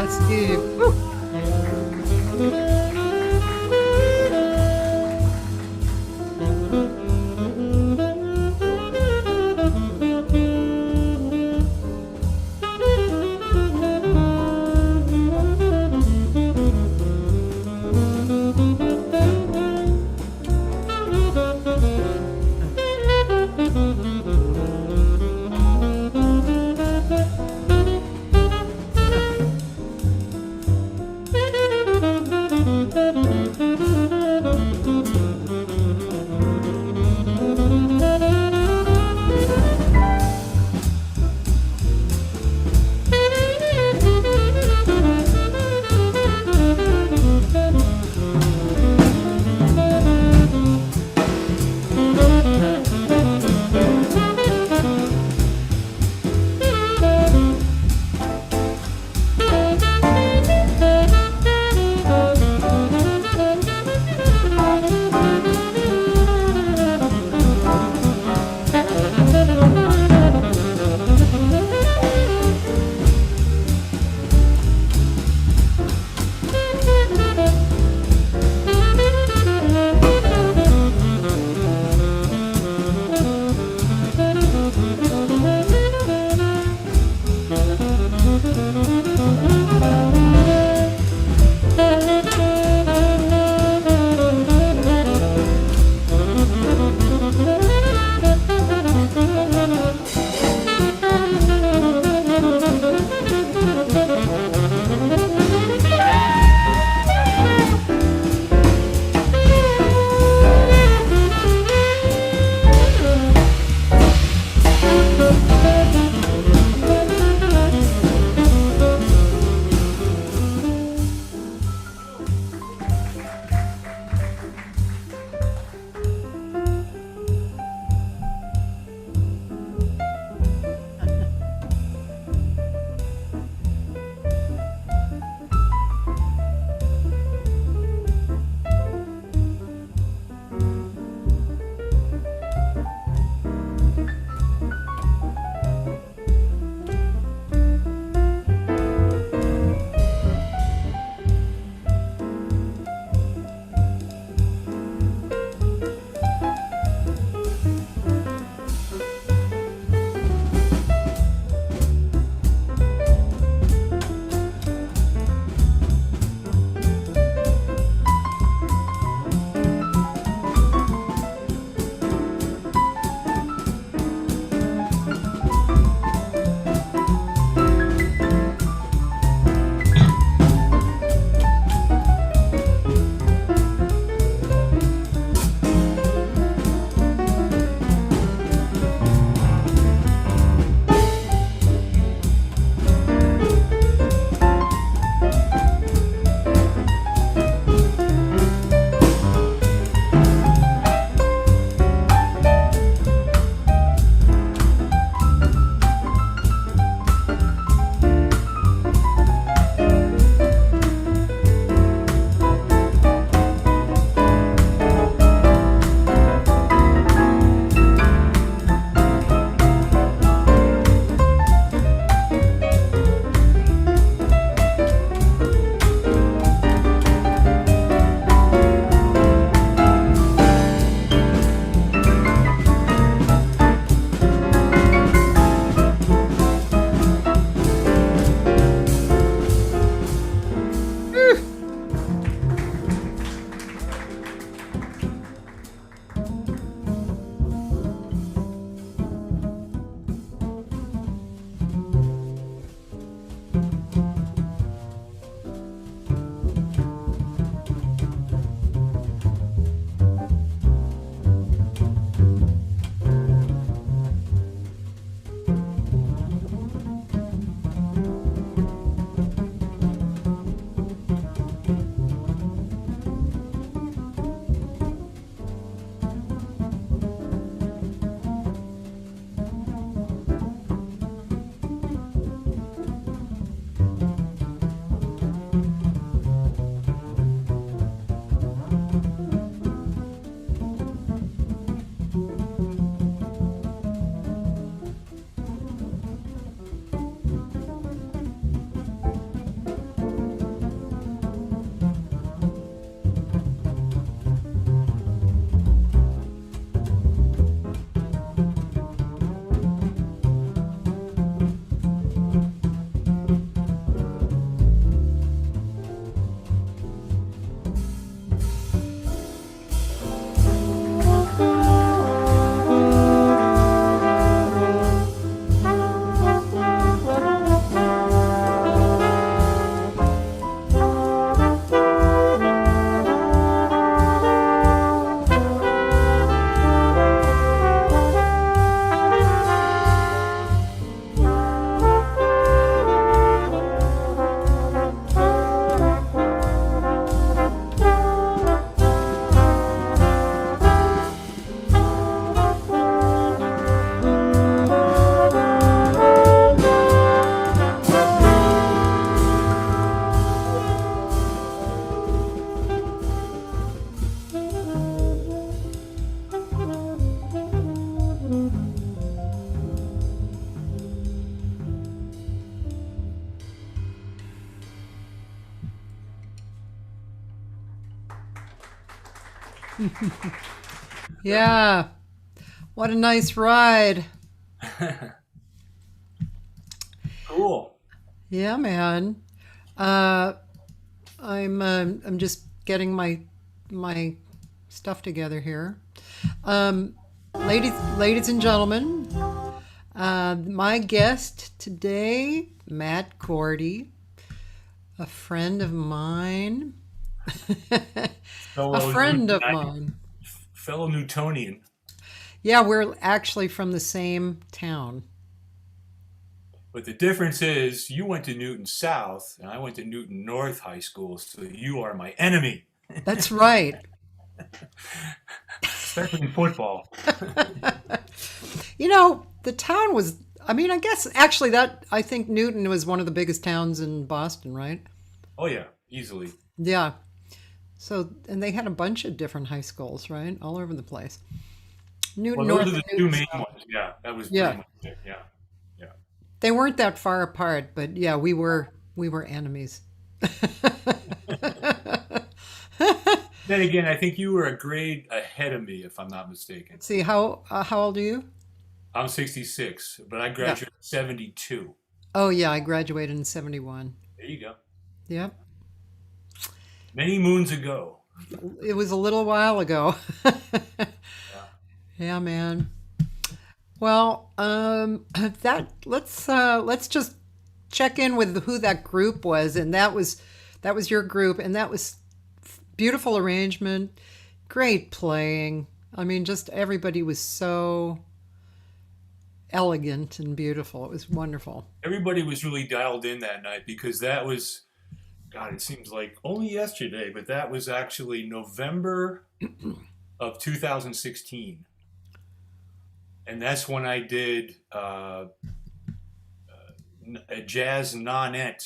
Steve. Woo. Yeah. What a nice ride. Cool. Yeah, man. Uh, I'm just getting my stuff together here. Um, ladies and gentlemen, my guest today, Matt Gordy, a friend of mine. A Fellow friend of mine. fellow Newtonian. Yeah, we're actually from the same town. But the difference is you went to Newton South and I went to Newton North High School, so you are my enemy, That's right. especially in football. You know, the town was, I mean, I guess actually I think Newton was one of the biggest towns in Boston, right? Oh yeah, easily. Yeah. So, and they had a bunch of different high schools, right? All over the place. Well, Newton those North are and the two Newton main South. ones. Yeah, that was pretty Yeah. much it. Yeah, yeah. They weren't that far apart, but yeah, we were enemies. Then again, I think you were a grade ahead of me, if I'm not mistaken. Let's see, how old are you? I'm 66, but I Yeah. graduated in 72. Oh yeah, I graduated in 71. There you go. Yep. Many moons ago. It was a little while ago. Yeah. Yeah, man. Well, that let's just check in with who that group was, and that was your group, and that was beautiful arrangement, great playing. I mean, just everybody was so elegant and beautiful. It was wonderful. Everybody was really dialed in that night because that was, God, it seems like only yesterday, but that was actually November of 2016. And that's when I did a jazz nonette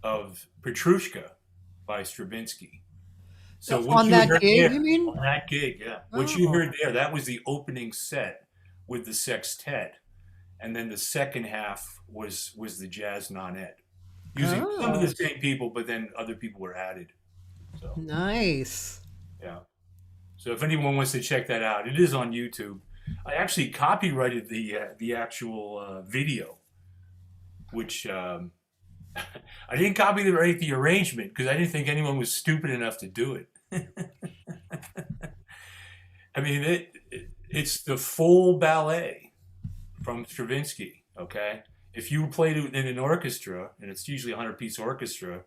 of Petrushka by Stravinsky. So what On you that heard gig, there, you mean? on that gig, yeah, what you Oh, heard there, that was the opening set with the sextet, and then the second half was the jazz nonette, using some of the oh, same people, but then other people were added. So nice. yeah. So if anyone wants to check that out, it is on YouTube. I actually copyrighted the actual video, which I didn't copyright the arrangement because I didn't think anyone was stupid enough to do it. I mean, it's the full ballet from Stravinsky. Okay, if you played it in an orchestra, and it's usually a 100-piece orchestra,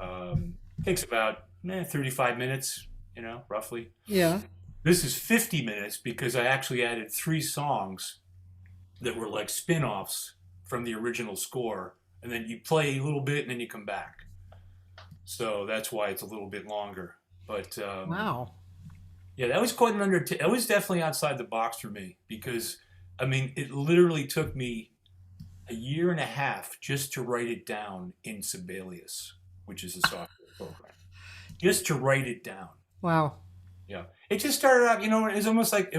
it takes about 35 minutes, roughly. Yeah. This is 50 minutes because I actually added three songs that were like spin-offs from the original score, and then you play a little bit and then you come back. So that's why it's a little bit longer. But Wow. yeah, that was quite an undertaking. It was definitely outside the box for me because, I mean, it literally took me a year and a half just to write it down in Sibelius, which is a software program, just to write it down. Wow. Yeah, it just started out. It was almost like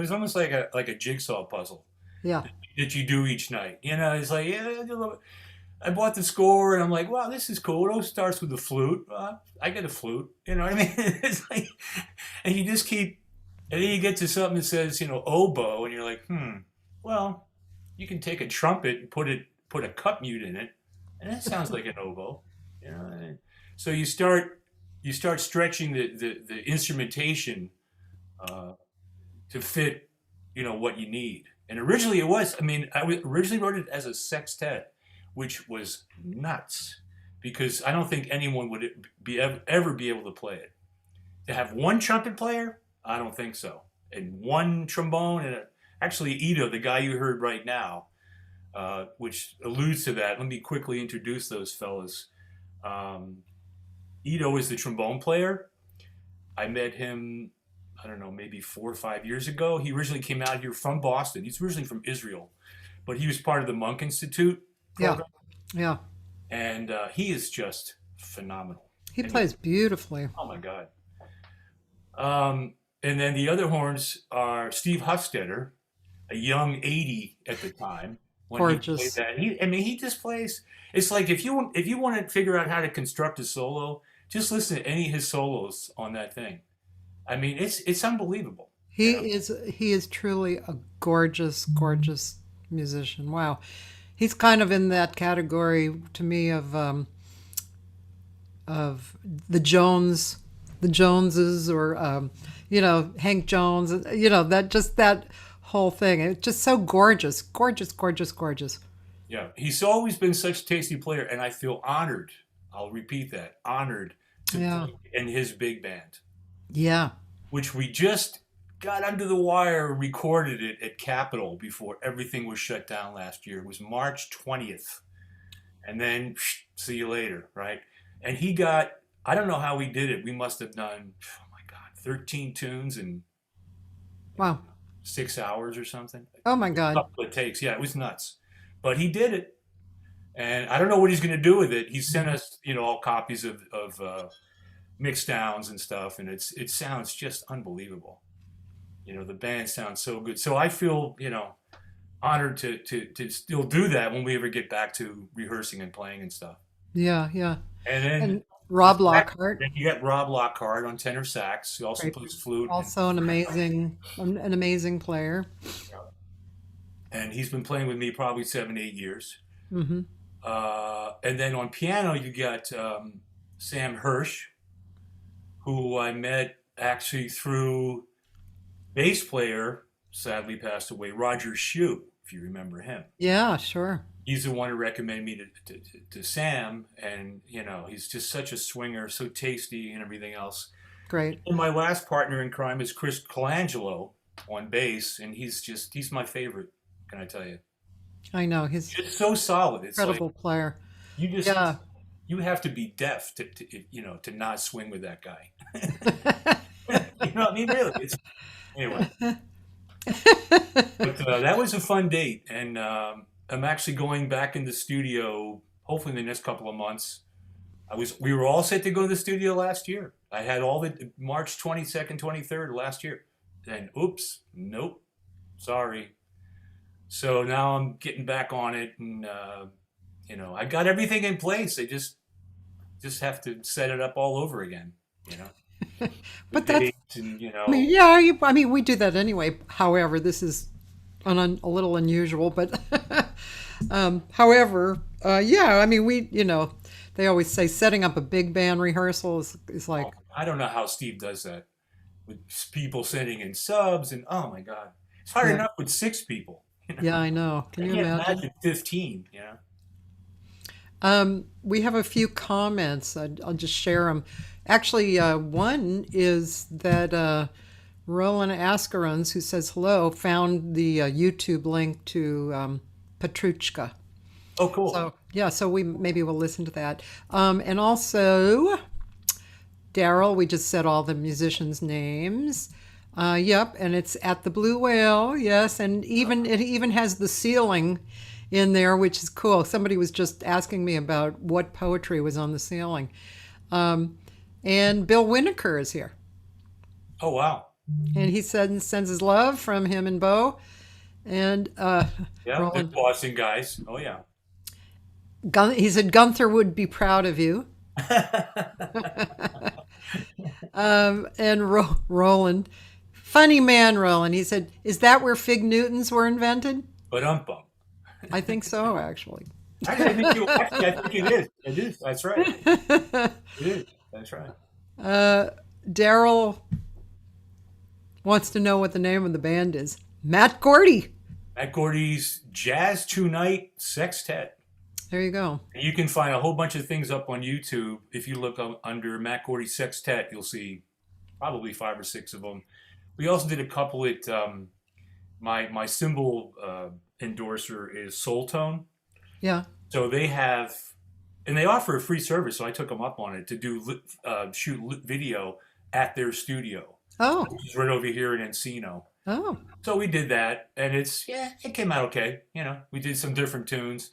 a jigsaw puzzle Yeah. that you do each night. It's like, yeah, I bought the score and I'm like, wow, this is cool. It all starts with the flute. I get a flute. You know what I mean? It's like, and you just keep, and then you get to something that says, oboe, and you're like, well, you can take a trumpet and put a cup mute in it, and that sounds like an oboe. So you start stretching the instrumentation uh, to fit, what you need. And originally it was, I mean, originally wrote it as a sextet, which was nuts because I don't think anyone would ever be able to play it. To have one trumpet player, I don't think so. And one trombone, and actually Ito, the guy you heard right now, which alludes to that. Let me quickly introduce those fellas. Um, Ito is the trombone player. I met him, I don't know, maybe 4 or 5 years ago. He originally came out here from Boston. He's originally from Israel, but he was part of the Monk Institute Yeah. program, Yeah. and he is just phenomenal. He And he, plays beautifully. oh my God. And then the other horns are Steve Huffsteader, a young 80 at the time when he played Gorgeous. that. I mean, he just plays. It's like if you want to figure out how to construct a solo, just listen to any of his solos on that thing. I mean, it's unbelievable. He is truly a gorgeous, gorgeous musician. Wow. He's kind of in that category to me of the Joneses, or Hank Jones. That whole thing. It's just so gorgeous, gorgeous, gorgeous, gorgeous. Yeah, he's always been such a tasty player, and I feel honored. I'll repeat that, honored to play in his big band. Yeah. Which we just got under the wire, recorded it at Capitol before everything was shut down last year. It was March 20th. And then, see you later, right? And he got, I don't know how we did it. We must have done, 13 tunes in wow, 6 hours or something. Oh my God. A couple of takes. Yeah, it was nuts. But he did it. And I don't know what he's going to do with it. He sent us, all copies of mix downs and stuff, and it sounds just unbelievable. The band sounds so good. So I feel, honored to still do that when we ever get back to rehearsing and playing and stuff. Yeah. And then Rob Lockhart. Then you got Rob Lockhart on tenor sax. He also plays flute. Also an amazing player. And he's been playing with me probably 7-8 years. Mm-hmm. And then on piano, you got Sam Hirsch, who I met actually through bass player, sadly passed away, Roger Shue, if you remember him. Yeah, sure. He's the one who recommended me to Sam, and he's just such a swinger, so tasty and everything else. Great. And my last partner in crime is Chris Colangelo on bass, and he's my favorite. Can I tell you? I know he's just so solid. It's incredible player. You have to be deaf to not swing with that guy. You know what I mean? Really. Anyway. But that was a fun date, and I'm actually going back in the studio hopefully in the next couple of months. We were all set to go to the studio last year. I had all the March 22nd, 23rd last year. And oops, nope, sorry. So now I'm getting back on it, and I got everything in place. I just have to set it up all over again. But that's and, we do that anyway. However, this is a little unusual, but however, they always say setting up a big band rehearsal is like, I don't know how Steve does that with people sending in subs, and oh my God, it's hard enough with 6 people. Yeah, I know. Can you imagine 15? We have a few comments. I'll just share them. Actually, one is that Roland Askarans, who says hello, found the YouTube link to Petrushka. Oh, cool. So maybe we'll listen to that. And also, Daryl, we just said all the musicians' names. Yep, and it's at the Blue Whale, yes, and it even has the ceiling in there, which is cool. Somebody was just asking me about what poetry was on the ceiling. And Bill Winokur is here. Oh, wow. And he sends his love from him and Bo. And the Boston guys. Oh, yeah. He said Gunther would be proud of you. And Roland, funny man, Roland. He said, "Is that where Fig Newtons were invented?" But I think so, actually. I think it is. It is. That's right. It is. That's right. Daryl wants to know what the name of the band is. Matt Gordy. Matt Gordy's Jazz Tonight Sextet. There you go. And you can find a whole bunch of things up on YouTube. If you look under Matt Gordy Sextet, you'll see probably 5 or 6 of them. We also did a couple at my cymbal endorser is Soul Tone. Yeah. So they have, and they offer a free service. So I took them up on it to do shoot video at their studio. Oh. Which is right over here in Encino. Oh. So we did that, and it came out okay. We did some different tunes.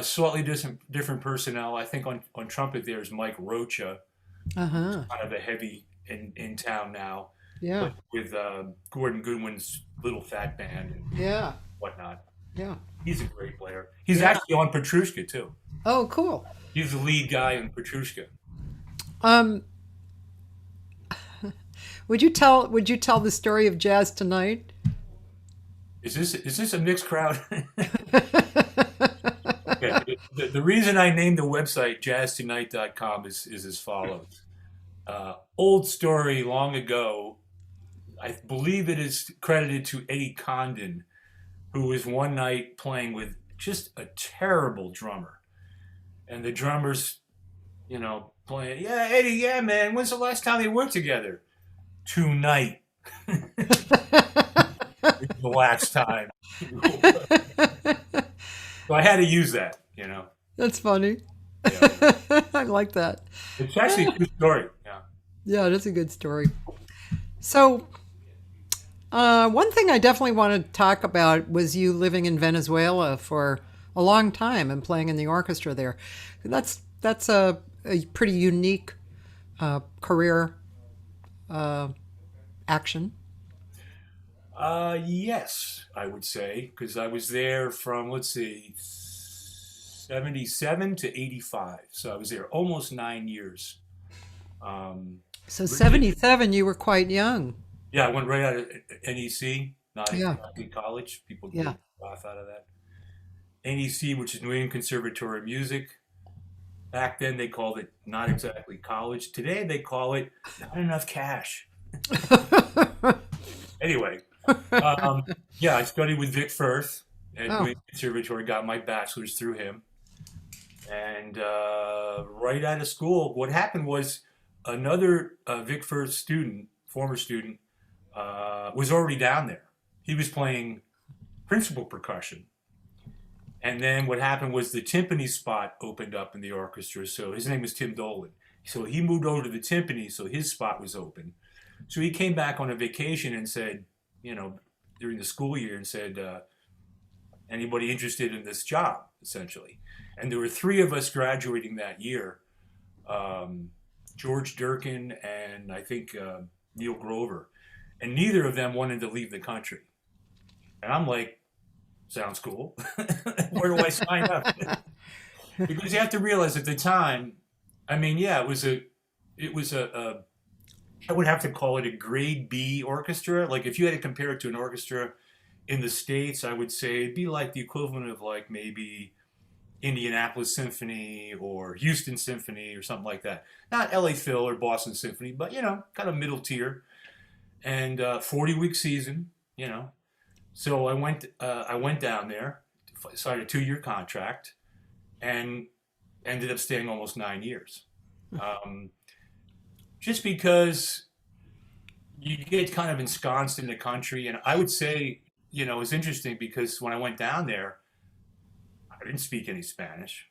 Slightly different personnel. I think on trumpet there's Mike Rocha, kind of a heavy in town now. Yeah. With Gordon Goodwin's Little Fat Band and whatnot. Yeah. He's a great player. He's actually on Petrushka too. Oh, cool. He's the lead guy in Petrushka. Would you tell the story of Jazz Tonight? Is this a mixed crowd? Okay. The reason I named the website jazztonight.com is as follows. Old story long ago. I believe it is credited to Eddie Condon, who was one night playing with just a terrible drummer. And the drummer's, playing, yeah, Eddie, yeah, man, when's the last time they worked together? Tonight. The last time. So I had to use that. That's funny. Yeah. I like that. It's actually a good story. Yeah. Yeah, that's a good story. So, one thing I definitely want to talk about was you living in Venezuela for a long time and playing in the orchestra there. That's a pretty unique career action. Yes, I would say, because I was there from, let's see, 77 to 85. So I was there almost 9 years. So 77, you were quite young. Yeah, I went right out of NEC, not Yeah. in college. People Yeah. get laugh out of that. NEC, which is New England Conservatory of Music. Back then, they called it not exactly college. Today, they call it not enough cash. Anyway, yeah, I studied with Vic Firth at New England Conservatory, got my bachelor's through him. And right out of school, what happened was another Vic Firth student, former student, was already down there. He was playing principal percussion. And then what happened was the timpani spot opened up in the orchestra. So his name was Tim Dolan. So he moved over to the timpani, so his spot was open. So he came back on a vacation and said, during the school year, and said, anybody interested in this job, essentially. And there were three of us graduating that year, George Durkin and I think Neil Grover. And neither of them wanted to leave the country. And I'm like, sounds cool. Where do I sign up? Because you have to realize at the time, I mean, yeah, it was a I would have to call it a grade B orchestra. Like if you had to compare it to an orchestra in the States, I would say it'd be like the equivalent of like maybe Indianapolis Symphony or Houston Symphony or something like that. Not LA Phil or Boston Symphony, but kind of middle tier. And 40-week season, So I went down there, signed a 2-year contract, and ended up staying almost 9 years. Just because you get kind of ensconced in the country, and I would say, it was interesting because when I went down there, I didn't speak any Spanish.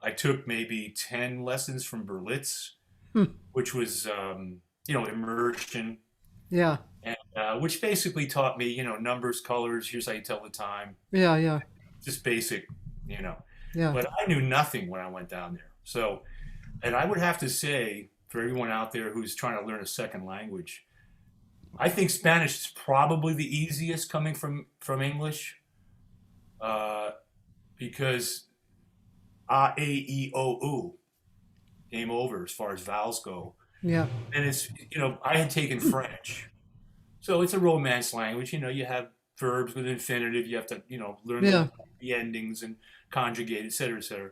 I took maybe 10 lessons from Berlitz, which was, immersion. Yeah. And, which basically taught me, numbers, colors, here's how you tell the time. Yeah, yeah. Just basic, Yeah. But I knew nothing when I went down there. So, and I would have to say, for everyone out there who's trying to learn a second language, I think Spanish is probably the easiest coming from English, because A, E, O, U, game over as far as vowels go. Yeah. And it's, I had taken French. So it's a Romance language. You have verbs with infinitive. You have to, learn the endings and conjugate, et cetera, et cetera.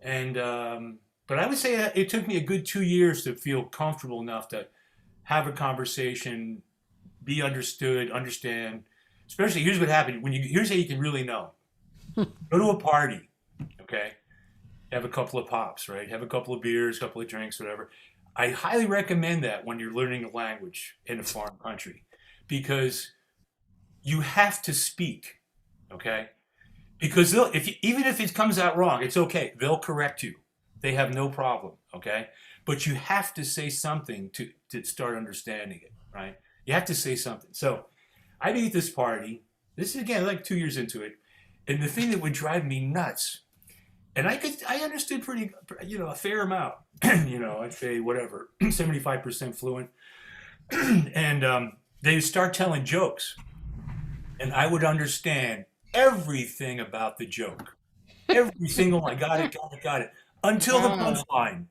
And, but I would say it took me a good 2 years to feel comfortable enough to have a conversation, be understood, understand. Especially, here's what happened. Here's how you can really know. Go to a party, okay? Have a couple of pops, right? Have a couple of beers, a couple of drinks, whatever. I highly recommend that when you're learning a language in a foreign country, because you have to speak, okay? Because even if it comes out wrong, it's okay. They'll correct you. They have no problem, okay? But you have to say something to start understanding it, right? You have to say something. So I'd be at this party. This is, again, like 2 years into it. And the thing that would drive me nuts, and I understood pretty, a fair amount, I'd say whatever, 75% fluent. And they start telling jokes. And I would understand everything about the joke. Every single one. Got it. Until the punchline.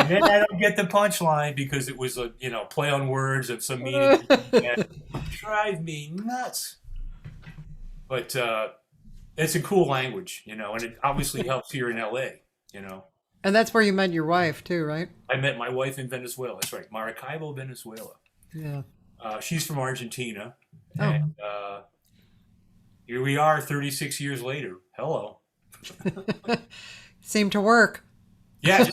And then I don't get the punchline because it was a play on words of some meaning. Drive me nuts. But it's a cool language, and it obviously helps here in LA. And that's where you met your wife too, right? I met my wife in Venezuela. That's right, Maracaibo, Venezuela. Yeah. She's from Argentina, Oh. and here we are, 36 years later. Hello. Seemed to work. Yeah.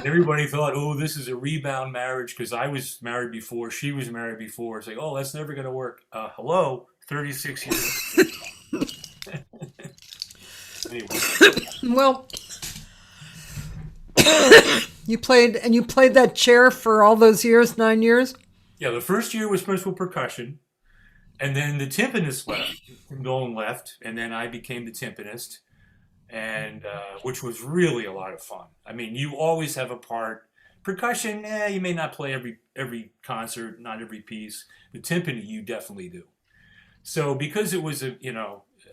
Everybody thought, oh, this is a rebound marriage because I was married before, she was married before. It's like, oh, that's never going to work. Hello, 36 years. Anyway. Well, you played that chair for all those years, 9 years? Yeah, the first year was principal percussion, and then the timpanist left. Nolan left, and then I became the timpanist, and which was really a lot of fun. I mean, you always have a part. Percussion, you may not play every concert, not every piece. The timpani, you definitely do. So because it was a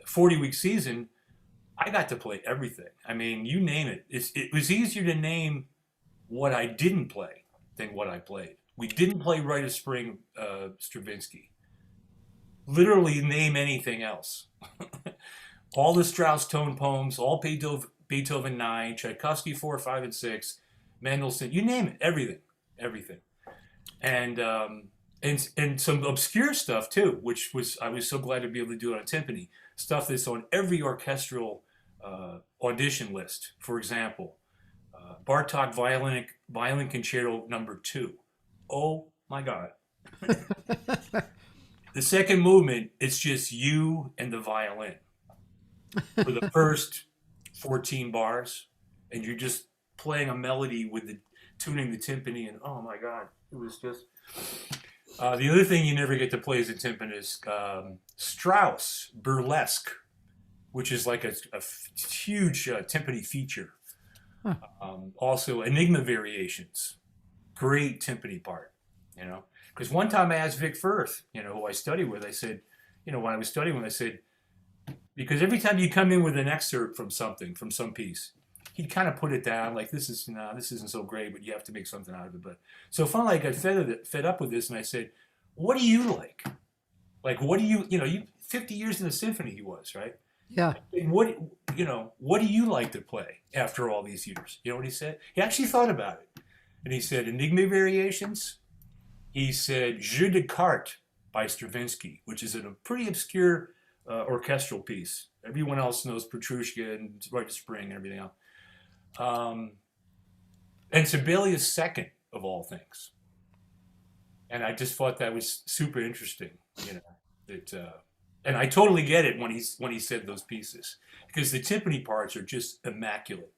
40-week season, I got to play everything. I mean, you name it. It was easier to name what I didn't play than what I played. We didn't play Rite of Spring Stravinsky. Literally name anything else. All the Strauss tone poems, all Beethoven 9, Tchaikovsky 4, 5, and 6, Mendelssohn, you name it, everything. And some obscure stuff too, which I was so glad to be able to do it on timpani. Stuff that's on every orchestral audition list. For example, Bartók Violin Concerto No. 2. Oh my God. The second movement, it's just you and the violin for the first 14 bars, and you're just playing a melody with tuning the timpani, and oh my God, it was just... the other thing you never get to play as a timpanist, Strauss Burlesque, which is like a huge timpani feature. Huh. Also, Enigma Variations, great timpani part, Because one time I asked Vic Firth, who I studied with, I said, when I was studying with, I said, because every time you come in with an excerpt from some piece, he'd kind of put it down like, this isn't so great, but you have to make something out of it. But so finally I got fed up with this, and I said, what do you like? Like, what do you 50 years in the symphony he was, right? Yeah. And what do you like to play after all these years? You know what he said? He actually thought about it. And he said, Enigma Variations. He said, Jeu de Cartes by Stravinsky, which is a pretty obscure orchestral piece. Everyone else knows Petrushka and Rite of Spring and everything else. And Sibelius second, of all things. And I just thought that was super interesting, and I totally get it when he said those pieces, because the timpani parts are just immaculate.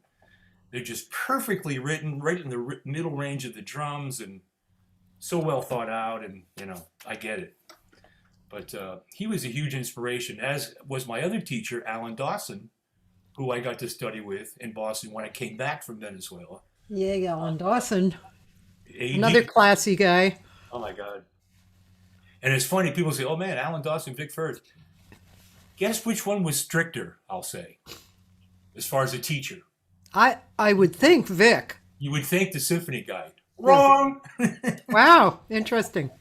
They're just perfectly written, right in the middle range of the drums, and so well thought out, and I get it. But he was a huge inspiration, as was my other teacher, Alan Dawson, who I got to study with in Boston when I came back from Venezuela. Yeah, Alan Dawson. AD. Another classy guy. Oh my God. And it's funny, people say, oh man, Alan Dawson, Vic Firth. Guess which one was stricter, I'll say, as far as a teacher. I would think Vic. You would think the symphony guy. Wrong! Wow, interesting.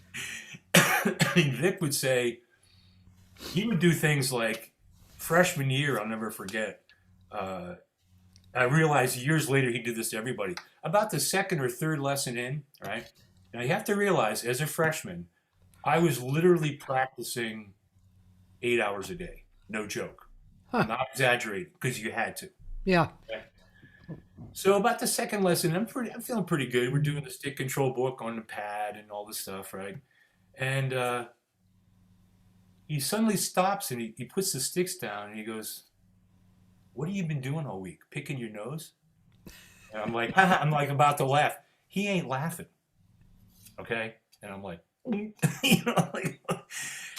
Vic would say, he would do things like, freshman year, I'll never forget. I realized years later he did this to everybody. About the second or third lesson in, right? Now you have to realize, as a freshman, I was literally practicing 8 hours a day. No joke. Huh. I'm not exaggerating, because you had to. Yeah. Okay? So about the second lesson, I'm feeling pretty good. We're doing the stick control book on the pad and all this stuff, right? And he suddenly stops and he puts the sticks down and he goes, what have you been doing all week? Picking your nose? And I'm like, about to laugh. He ain't laughing. Okay? And I'm like,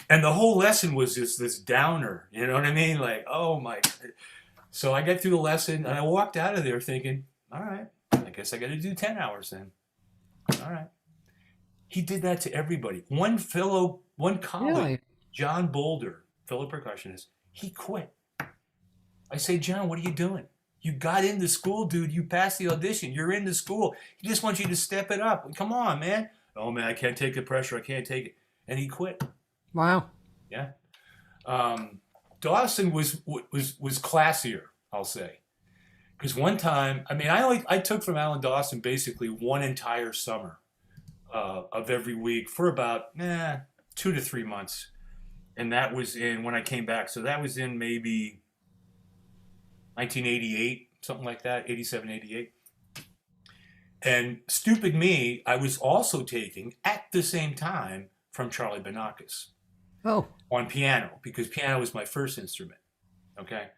and the whole lesson was just this downer. You know what I mean? Like, oh my. So I got through the lesson and I walked out of there thinking, all right, I guess I got to do 10 hours then. All right. He did that to everybody. One colleague, really? John Boulder, fellow percussionist, he quit. I say, John, what are you doing? You got into school, dude. You passed the audition. You're in the school. He just wants you to step it up. Come on, man. Oh, man, I can't take the pressure. I can't take it. And he quit. Wow. Yeah. Dawson was classier, I'll say. Because one time, I mean, I took from Alan Dawson basically one entire summer of every week for about 2 to 3 months. And that was when I came back. So that was in maybe 1988, something like that, 87, 88. And stupid me, I was also taking at the same time from Charlie Banakis. Oh. On piano, because piano was my first instrument. Okay.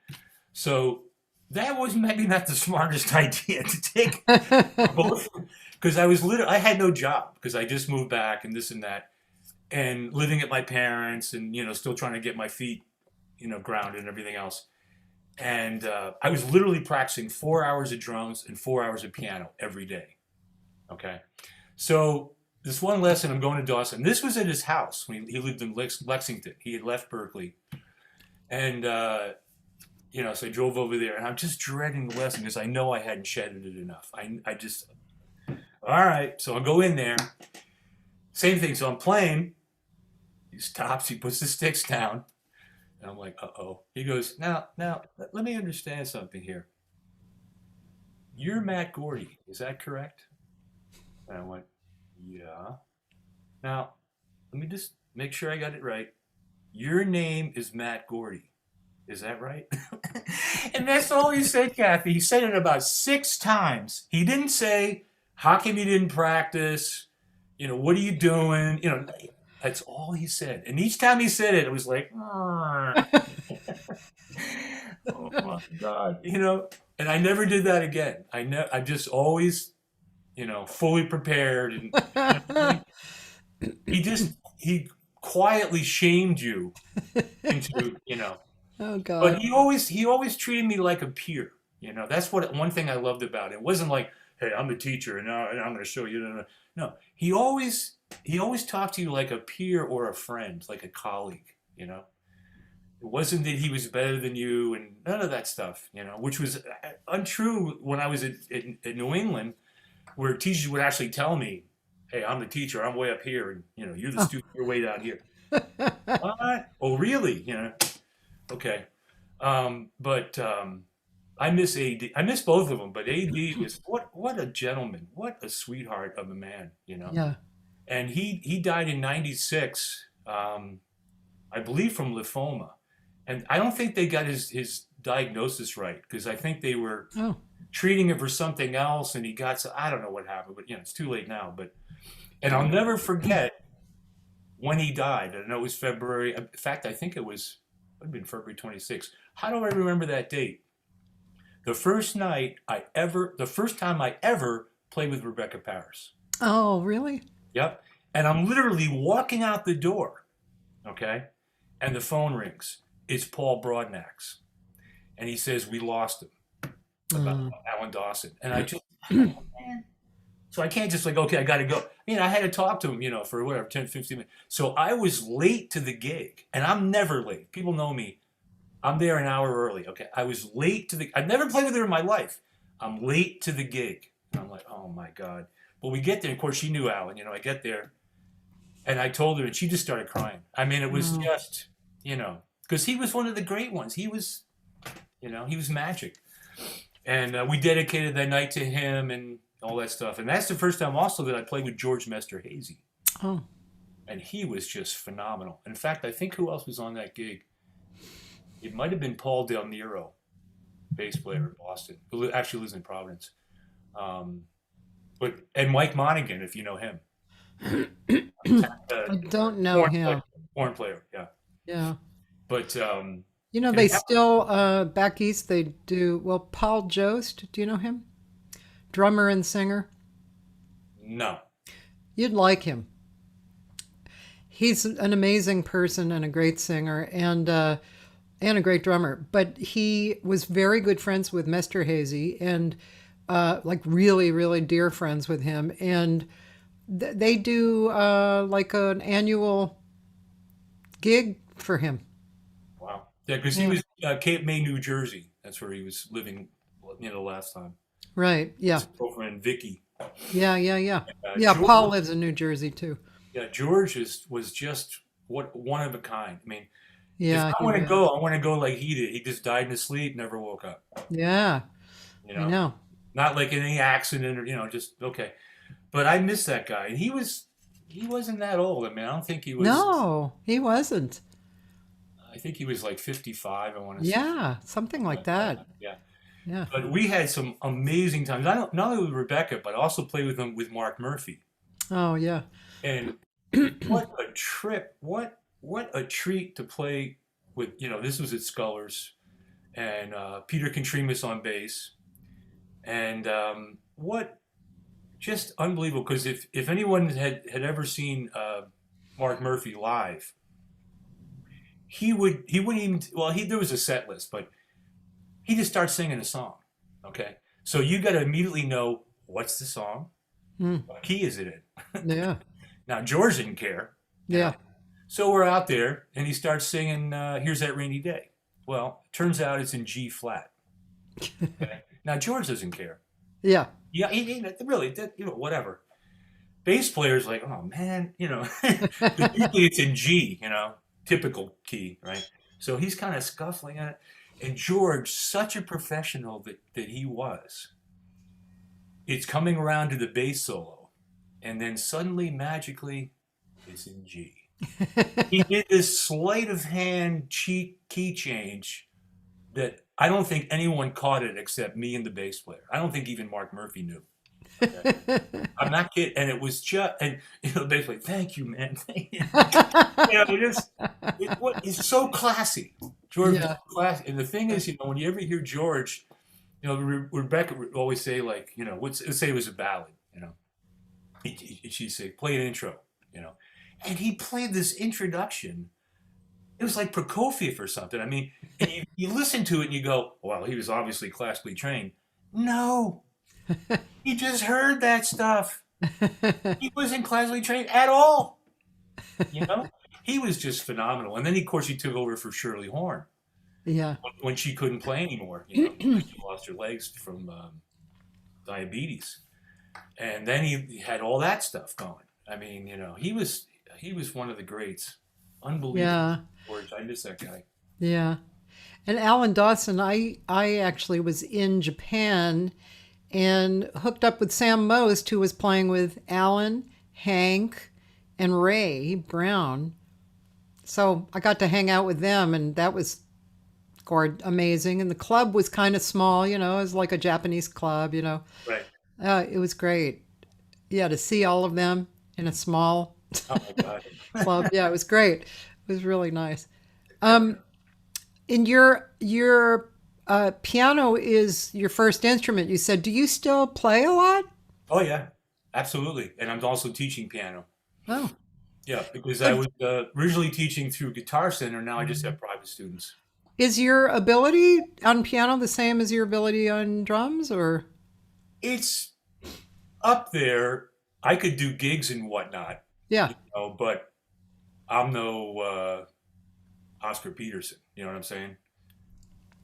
So that was maybe not the smartest idea to take both, because I had no job because I just moved back and this and that, and living at my parents and, still trying to get my feet, grounded and everything else. And I was literally practicing 4 hours of drums and 4 hours of piano every day. Okay. So this one lesson, I'm going to Dawson. This was at his house when he lived in Lexington. He had left Berkeley. And, so I drove over there, and I'm just dreading the lesson because I know I hadn't shedded it enough. I just, all right. So I'll go in there. Same thing. So I'm playing. He stops. He puts the sticks down. And I'm like, uh-oh. He goes, now, let me understand something here. You're Matt Gordy. Is that correct? And I went, yeah. Now, let me just make sure I got it right. Your name is Matt Gordy. Is that right? And that's all he said, Cathy. He said it about 6 times. He didn't say, how come you didn't practice? What are you doing? That's all he said. And each time he said it, it was like, oh my God. And I never did that again. I just always, fully prepared. And he quietly shamed you into, Oh God. But he always treated me like a peer. That's one thing I loved about it. It wasn't like, hey, I'm the teacher and I'm going to show you. No, he always talked to you like a peer or a friend, like a colleague. It wasn't that he was better than you and none of that stuff. Which was untrue when I was at New England, where teachers would actually tell me, hey, I'm the teacher. I'm way up here, and you're the student. You're way down here. What? Oh, really? Okay. But I miss AD. I miss both of them, but AD was what a gentleman, what a sweetheart of a man, Yeah. And he died in '96, I believe from lymphoma, and I don't think they got his diagnosis right because I think they were treating him for something else, and I don't know what happened, but it's too late now. And I'll never forget when he died. I know it was February. In fact, I think it would have been February 26th. How do I remember that date? The first time I ever played with Rebecca Paris. Oh, really? Yep. And I'm literally walking out the door, okay? And the phone rings. It's Paul Broadnax. And he says, we lost him. About Alan Dawson. And I just, man. So I can't just okay, I got to go. I had to talk to him, for whatever, 10, 15 minutes. So I was late to the gig. And I'm never late. People know me. I'm there an hour early. Okay. I was late I've never played with her in my life. I'm late to the gig. And I'm like, oh my God. But we get there. Of course, she knew Alan. I get there. And I told her, and she just started crying. It was just, because he was one of the great ones. He was, he was magic. And we dedicated that night to him and all that stuff. And that's the first time also that I played with George Mesterhazy. Oh. And he was just phenomenal. In fact, I think who else was on that gig? It might have been Paul Del Nero, bass player in Boston, who actually lives in Providence. And Mike Monaghan, if you know him. I don't know him. Horn player, yeah. Yeah. But they still back east they do Paul Jost, do you know him? Drummer and singer? No. You'd like him. He's an amazing person and a great singer and a great drummer. But he was very good friends with Mesterhazy and really, really dear friends with him. And they do an annual gig for him. Wow. Yeah, because he was Cape May, New Jersey. That's where he was living the last time. Right. Yeah. His girlfriend Vicky. Yeah. Yeah. Yeah. George, Paul lives in New Jersey too. yeah, George was just one of a kind. I mean, if Yeah, I he want to was. go, I want to go like he did. He just died in his sleep, never woke up. Yeah, You I know, know. not like in any accident or just okay. But I miss that guy, and he wasn't that old. I mean, I don't think he was. No, he wasn't. I think he was like 55. I want to say. Yeah, something like that. Yeah. Yeah. But we had some amazing times. I don't not only with Rebecca, but I also played with him with Mark Murphy. Oh, yeah. And what a trip! What a treat to play with. This was at Scullers, and Peter Contrimus on bass, and what just unbelievable. Because if anyone had ever seen Mark Murphy live, he wouldn't even. Well, there was a set list, but he just starts singing a song. Okay, so you got to immediately know what's the song, Mm, what key is it in. yeah. Now George didn't care. Yeah. So we're out there, and he starts singing "Here's That Rainy Day." Well, it turns out it's in G flat. Okay? Now George doesn't care. Yeah. Yeah, he really, whatever. Bass player's like, oh man, 'cause usually it's in G, typical key, right? So he's kind of scuffling at it. And George, such a professional that he was, it's coming around to the bass solo, and then suddenly, magically, it's in G. He did this sleight of hand cheat key change that I don't think anyone caught it except me and the bass player. I don't think even Mark Murphy knew. Okay? I'm not kidding. And it was just, and the bass player, thank you, man. Thank you. It's so classy. George is Yeah. classy. And the thing is, when you ever hear George, Rebecca would always say, like, let's say it was a ballad, she'd say, play an intro, and he played this introduction. It was like Prokofiev or something. I mean, and you listen to it and you go, well, he was obviously classically trained. No, he just heard that stuff. He wasn't classically trained at all. He was just phenomenal. And then, of course, he took over for Shirley Horn Yeah. when she couldn't play anymore. She lost her legs from diabetes. And then he had all that stuff going. I mean, he was one of the greats. Unbelievable. Yeah. Words. I miss that guy. Yeah. And Alan Dawson, I actually was in Japan and hooked up with Sam Most, who was playing with Alan, Hank, and Ray Brown. So I got to hang out with them, and that was amazing. And the club was kind of small, it was like a Japanese club, Right. It was great. Yeah, to see all of them in a small Oh my God. club. Yeah, it was great. It was really nice. In your piano is your first instrument, you said. Do you still play a lot? Oh yeah, absolutely. And I'm also teaching piano. Oh, Yeah, because I was originally teaching through Guitar Center. Now I just have private students. is your ability on piano the same as your ability on drums, or? It's up there. I could do gigs and whatnot, Yeah. but I'm no Oscar Peterson. You know what I'm saying?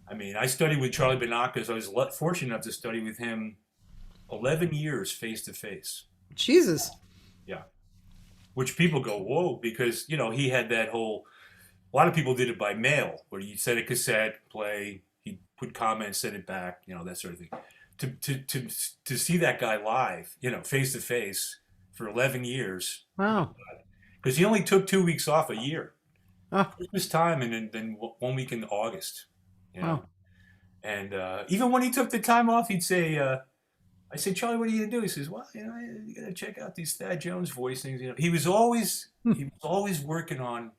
I mean, I studied with Charlie Banacas. I was fortunate enough to study with him 11 years face to face. Jesus. Yeah. Which people go, whoa, because, he had that whole, a lot of people did it by mail, where you send a cassette, play, he'd put comments, send it back, that sort of thing. To see that guy live, face to face for 11 years, Wow. because he only took 2 weeks off a year. Oh, Christmas time and then 1 week in August. wow. And even when he took the time off, he'd say, I said, Charlie, what are you going to do? He says, well, you got to check out these Thad Jones voicings. He was always working on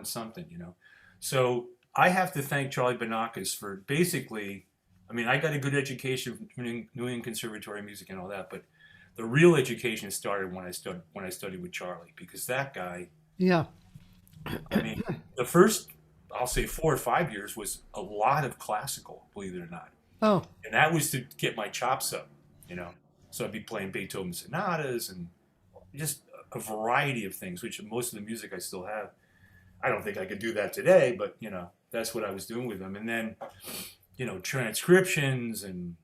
something, So I have to thank Charlie Banacas for basically, I mean, I got a good education from New England Conservatory of Music and all that, but the real education started when I studied with Charlie, because that guy, Yeah. I mean, the first, I'll say 4 or 5 years was a lot of classical, believe it or not. Oh, And that was to get my chops up, So I'd be playing Beethoven sonatas and just a variety of things, which most of the music I still have. I don't think I could do that today, but, that's what I was doing with them. And then, transcriptions and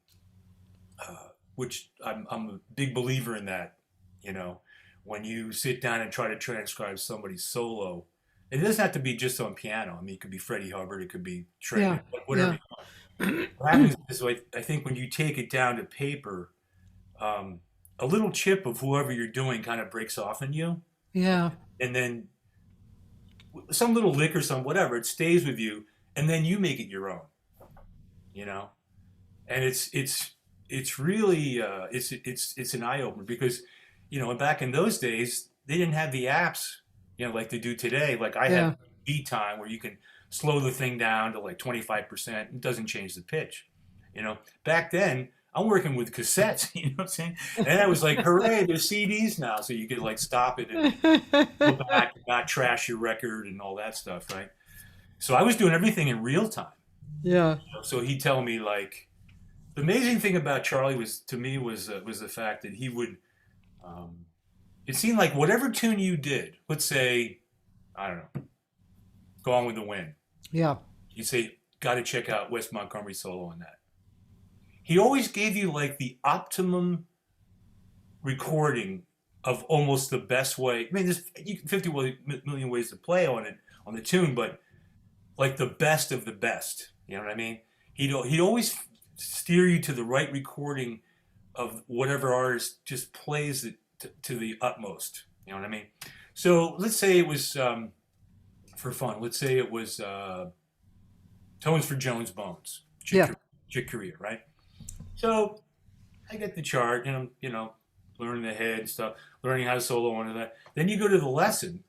which I'm a big believer in that. You know, when you sit down and try to transcribe somebody's solo, it doesn't have to be just on piano. I mean, it could be Freddie Hubbard, it could be Trey, Yeah. whatever Yeah. you want. What happens is, like, I think when you take it down to paper, um, a little chip of whoever you're doing kind of breaks off in you, Yeah. and then some little lick or some whatever, it stays with you, and then you make it your own. You know, and it's really it's an eye opener because, you know, back in those days they didn't have the apps, you know, like they do today. Like I Yeah. have beat time where you can slow the thing down to like 25%. It doesn't change the pitch. You know, back then I'm working with cassettes. You know what I'm saying? And I was like, hooray, there's CDs now, so you could like stop it and go back and not trash your record and all that stuff, right? So I was doing everything in real time. Yeah. So he'd tell me, like, the amazing thing about Charlie was to me was the fact that he would. It seemed like whatever tune you did, let's say, I don't know, Gone with the Wind. Yeah. You'd say, got to check out Wes Montgomery's solo on that. He always gave you like the optimum recording of almost the best way. I mean, there's 50 million ways to play on it on the tune, but like the best of the best. You know what I mean? He'd always steer you to the right recording of whatever artist just plays it to the utmost. You know what I mean? So let's say it was, for fun, let's say it was Tones for Jones Bones, Yeah. Chick Corea, right? So I get the chart and I'm, you know, learning the head and stuff, learning how to solo onto that. Then you go to the lesson,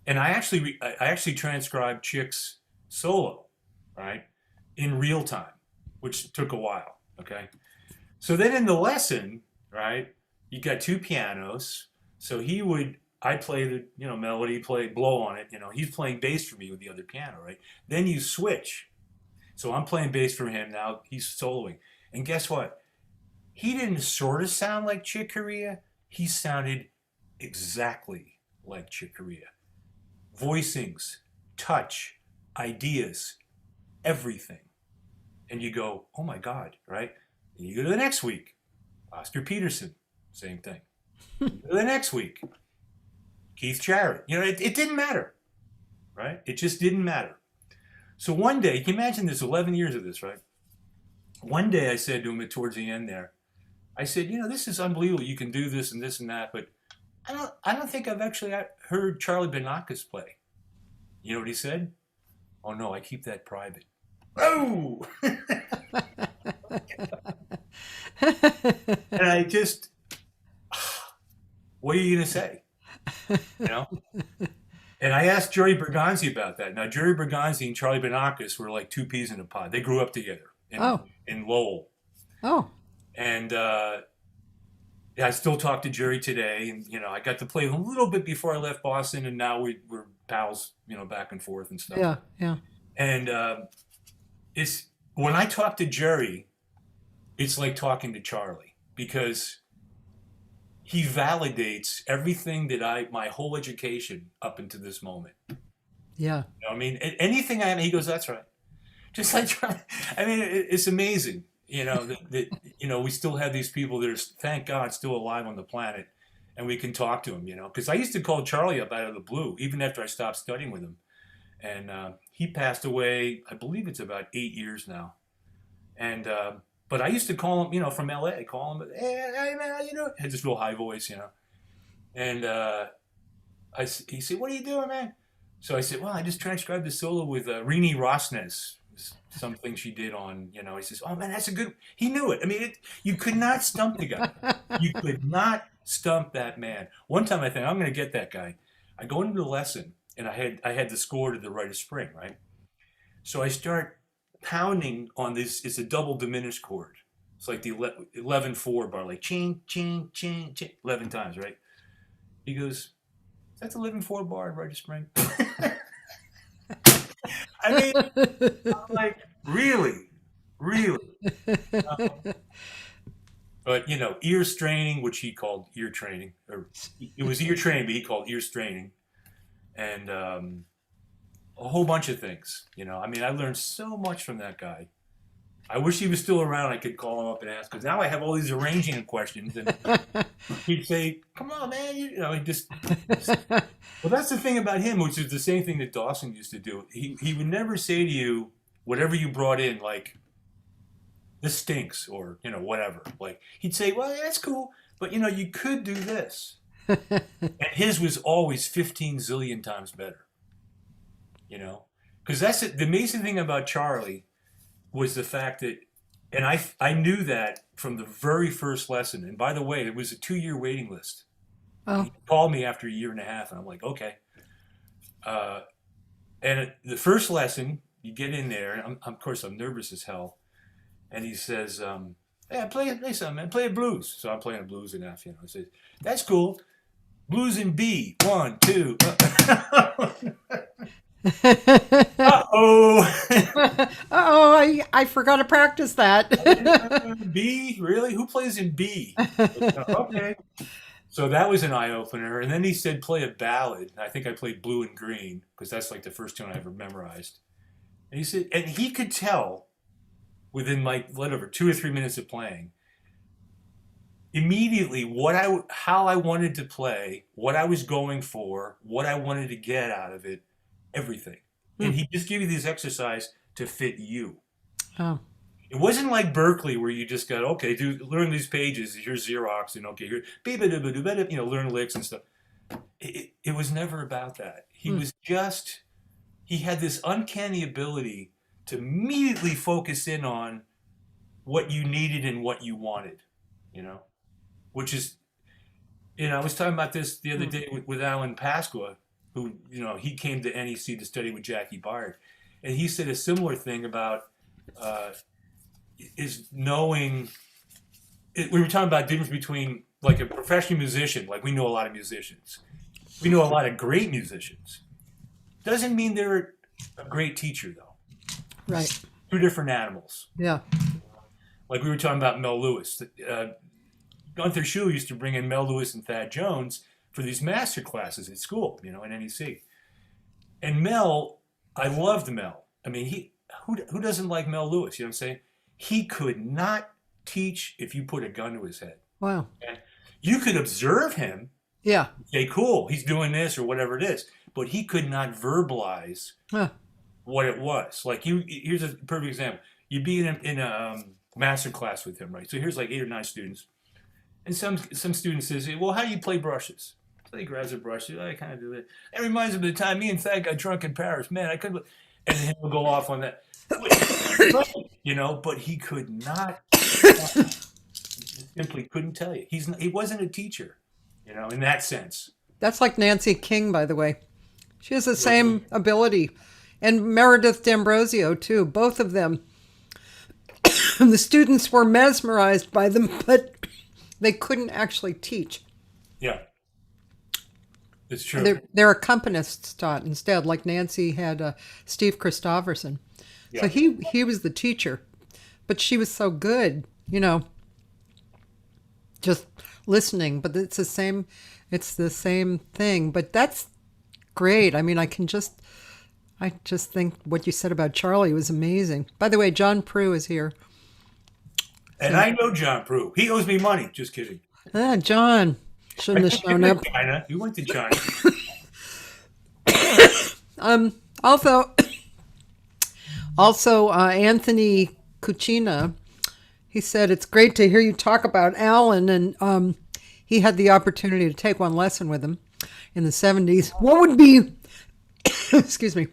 and I actually transcribed Chick's solo, right, in real time, which took a while. Okay, so then in the lesson, right, you got two pianos. So I play the, you know, melody, play blow on it. You know, he's playing bass for me with the other piano, right? Then you switch. So I'm playing bass for him now. He's soloing, and guess what? He didn't sort of sound like Chick Corea. He sounded exactly like Chick Corea. Voicings, touch, ideas, everything. And you go, oh my God, right? And you go to the next week, Oscar Peterson, same thing. You go to the next week, Keith Jarrett. You know, it didn't matter, right? It just didn't matter. So one day, you can imagine this, 11 years of this, right? One day I said to him towards the end there, I said, you know, this is unbelievable. You can do this and that, but I don't think I've actually heard Charlie Banacus play. You know what he said? Oh no, I keep that private. Oh! And I just, what are you going to say? You know? And I asked Jerry Bergonzi about that. Now, Jerry Bergonzi and Charlie Banacus were like two peas in a pod. They grew up together in Lowell. Oh. And yeah, I still talk to Jerry today. And, you know, I got to play a little bit before I left Boston, and now we're pals, you know, back and forth and stuff. Yeah, yeah. And it's when I talk to Jerry, it's like talking to Charlie because he validates everything that my whole education up until this moment. Yeah. You know, I mean, anything he goes, that's right. Just like Charlie. I mean, it's amazing, you know, that you know, we still have these people that are, thank God, still alive on the planet, and we can talk to them, you know, because I used to call Charlie up out of the blue, even after I stopped studying with him. And he passed away, I believe it's about 8 years now. And but I used to call him, you know, from LA, call him, hey man, you know, had this real high voice, you know. And he said, what are you doing, man? So I said, well, I just transcribed the solo with Rini Rosnes, something she did on, you know. He says, oh man, that's a good, he knew it. I mean, you could not stump the guy. You could not stump that man. One time I think, I'm going to get that guy. I go into the lesson, and I had the score to the Rite of Spring, right? So I start pounding on this. It's a double diminished chord. It's like the 11/4 bar, like ching, ching, ching, ching, 11 times, right? He goes, that's 11/4 bar in Rite of Spring. I mean, I'm like, really? But, you know, ear straining, which he called ear training, or it was ear training, but he called ear straining. And a whole bunch of things, you know. I mean, I learned so much from that guy. I wish he was still around. I could call him up and ask, because now I have all these arranging questions, and he'd say, "Come on, man," you know. He just. Well, that's the thing about him, which is the same thing that Dawson used to do. He would never say to you whatever you brought in, like, "This stinks," or whatever. Like, he'd say, "Well, yeah, that's cool, but you could do this." And his was always 15 zillion times better. Because that's it. The amazing thing about Charlie was the fact that, and I knew that from the very first lesson. And by the way, it was a 2-year waiting list. Oh. He called me after a year and a half, and I'm like, okay. And the first lesson, you get in there, and of course I'm nervous as hell. And he says, "Hey, play something, man. Play a blues." So I'm playing a blues in F. I said, "That's cool. Blues in B. 1, 2." Uh-oh. Uh-oh, I forgot to practice that. B? Really? Who plays in B? Okay. So that was an eye-opener. And then he said, play a ballad. I think I played Blue and Green, because that's like the first tune I ever memorized. And he said, and he could tell within like, whatever, 2 or 3 minutes of playing, immediately how I wanted to play, what I was going for, what I wanted to get out of it, everything. And he just give you this exercise to fit you. Oh. It wasn't like Berkeley where you just got, okay, learn these pages, here's Xerox, and okay, here, learn licks and stuff. It was never about that. He had this uncanny ability to immediately focus in on what you needed and what you wanted, which is, I was talking about this the other day with Alan Pasqua, who, he came to NEC to study with Jackie Byard. And he said a similar thing about is knowing, we were talking about the difference between like a professional musician, like we know a lot of musicians. We know a lot of great musicians. Doesn't mean they're a great teacher, though. Right. 2 different animals. Yeah. Like we were talking about Mel Lewis. Gunther Schuh used to bring in Mel Lewis and Thad Jones for these master classes at school, in NEC. And Mel, I loved Mel. I mean, who doesn't like Mel Lewis? You know what I'm saying? He could not teach if you put a gun to his head. Wow. Okay? You could observe him. Yeah. Say, cool, he's doing this or whatever it is. But he could not verbalize what it was. Like, here's a perfect example. You'd be in a master class with him, right? So here's like 8 or 9 students. And some student says, well, how do you play brushes? So he grabs a brush. I kind of do it. That reminds me of the time me and Thad got drunk in Paris. Man, I couldn't. And then he'll go off on that. But he could not. Simply couldn't tell you. He wasn't a teacher, in that sense. That's like Nancy King, by the way. She has the same ability. And Meredith D'Ambrosio, too. Both of them. The students were mesmerized by them, but they couldn't actually teach. Yeah. It's true. Their accompanists taught instead, like Nancy had Steve Christofferson. Yeah. So he was the teacher, but she was so good, just listening. But it's the same thing. But that's great. I mean, I just think what you said about Charlie was amazing. By the way, John Prue is here. And I know John Prue. He owes me money. Just kidding. John. Shouldn't have shown up. China. You went to China. Also, Anthony Cucina, he said, it's great to hear you talk about Alan. And he had the opportunity to take one lesson with him in the 70s. What would be, excuse me,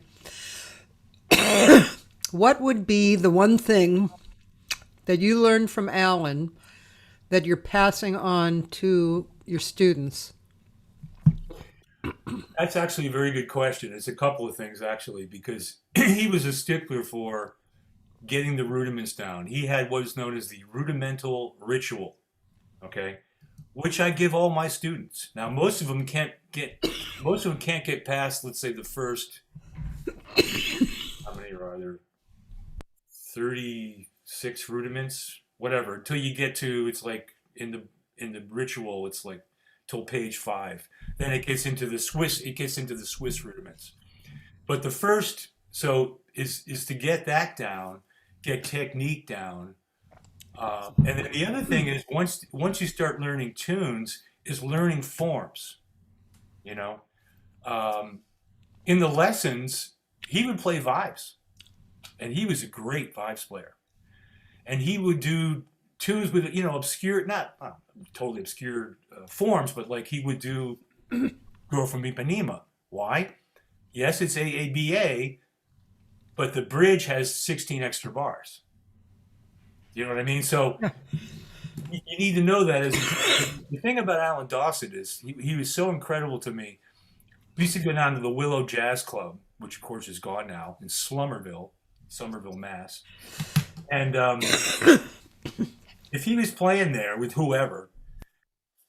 what would be the one thing that you learned from Alan that you're passing on to your students? That's actually a very good question. It's a couple of things, actually, because he was a stickler for getting the rudiments down. He had what is known as the rudimental ritual, okay, which I give all my students. Now, most of them can't get past, let's say, the first, how many are there? 36 rudiments, whatever, until you get to, it's like in the ritual, it's like till page 5. Then it gets into the Swiss rudiments. But the first, so is to get that down, get technique down. And then the other thing is once you start learning tunes, is learning forms. You know, in the lessons, he would play vibes, and he was a great vibes player. And he would do tunes with obscure, not totally obscure forms, but like he would do "Girl from Ipanema." Why? Yes, it's AABA, but the bridge has 16 extra bars. You know what I mean? So you need to know that. The thing about Alan Dawson is he was so incredible to me. We used to go down to the Willow Jazz Club, which of course is gone now, in Somerville, Mass. And if he was playing there with whoever,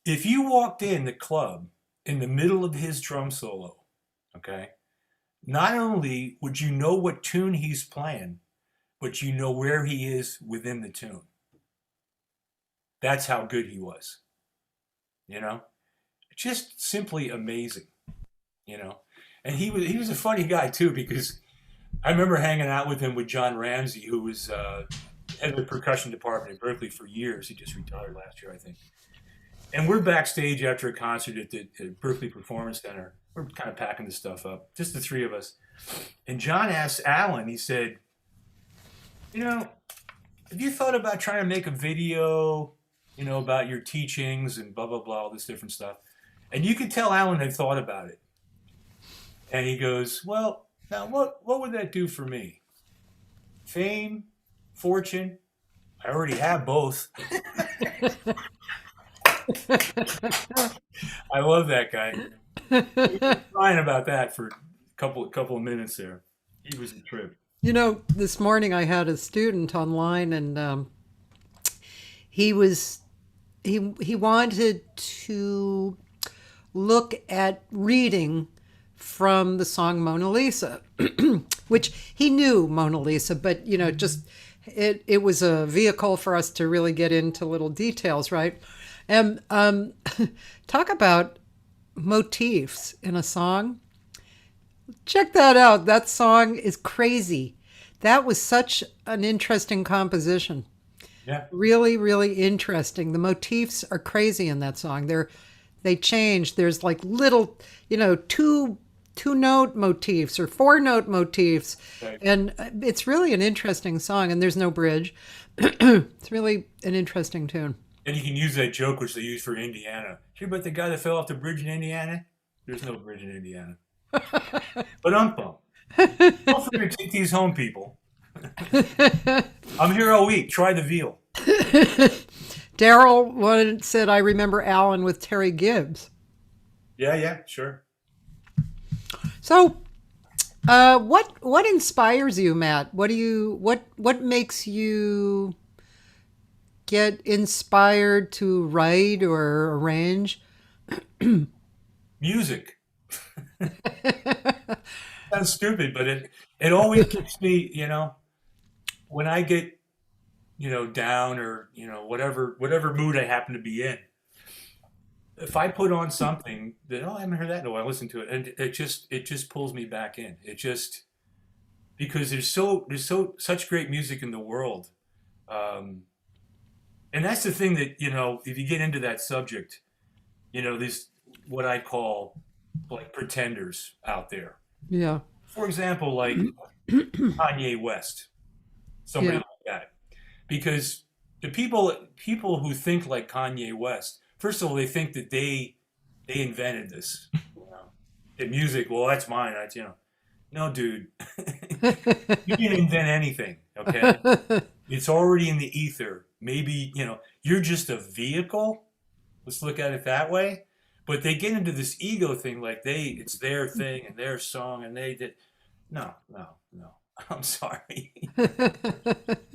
if you walked in the club in the middle of his drum solo, okay, not only would you know what tune he's playing, but you know where he is within the tune. That's how good he was. You know? Just simply amazing. You know? And he was a funny guy too, because I remember hanging out with him with John Ramsey, who was head of the percussion department at Berkeley for years. He just retired last year, I think. And we're backstage after a concert at the Berkeley Performance Center. We're kind of packing this stuff up, just the three of us. And John asked Alan, he said, have you thought about trying to make a video, about your teachings and blah, blah, blah, all this different stuff? And you could tell Alan had thought about it. And he goes, well, now what would that do for me? Fame, fortune? I already have both. I love that guy. He was crying about that for a couple of minutes there. He was a trip. This morning I had a student online, and he wanted to look at reading from the song Mona Lisa, which he knew Mona Lisa, but just it was a vehicle for us to really get into little details, right? And talk about motifs in a song. Check that out. That song is crazy. That was such an interesting composition. Yeah. Really, really interesting. The motifs are crazy in that song. They change. There's like little, two-note motifs or four-note motifs. Right. And it's really an interesting song, and there's no bridge. It's really an interesting tune. And you can use that joke which they use for Indiana. Hear about the guy that fell off the bridge in Indiana? There's no bridge in Indiana. But don't forget to take these home, people. I'm here all week. Try the veal. Daryl once said, I remember Alan with Terry Gibbs. Yeah, sure. So, what inspires you, Matt? What makes you get inspired to write or arrange? Music. Sounds stupid, but it always keeps me, when I get, down or, whatever mood I happen to be in. If I put on something that, I haven't heard that in a while, I listen to it, and it just pulls me back in. Because there's such great music in the world. And that's the thing that, if you get into that subject, there's what I call like pretenders out there. Yeah. For example, like Kanye West, somebody like that. Because the people who think like Kanye West, first of all, they think that they invented this. The music, well, that's mine. No, dude. You didn't invent anything, okay? It's already in the ether. Maybe, you're just a vehicle. Let's look at it that way. But they get into this ego thing, like it's their thing and their song, and they did. No. I'm sorry.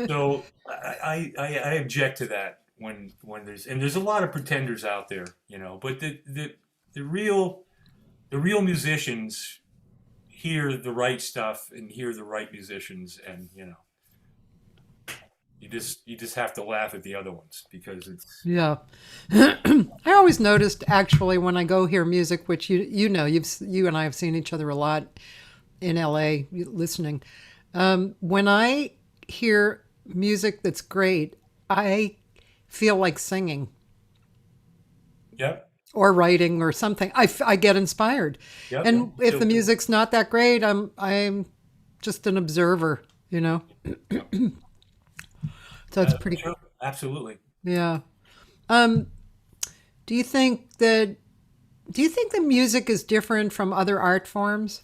So I object to that when there's a lot of pretenders out there, But the real musicians hear the right stuff and hear the right musicians, and you just have to laugh at the other ones because it's... Yeah. I always noticed, actually, when I go hear music, which you and I have seen each other a lot in LA listening. When I hear music that's great, I feel like singing Yep. or writing or something. I get inspired. Yep. And if the music's not that great, I'm just an observer, you know? So it's pretty, Sure. Absolutely. yeah. Um, do you think that, do you think the music is different from other art forms?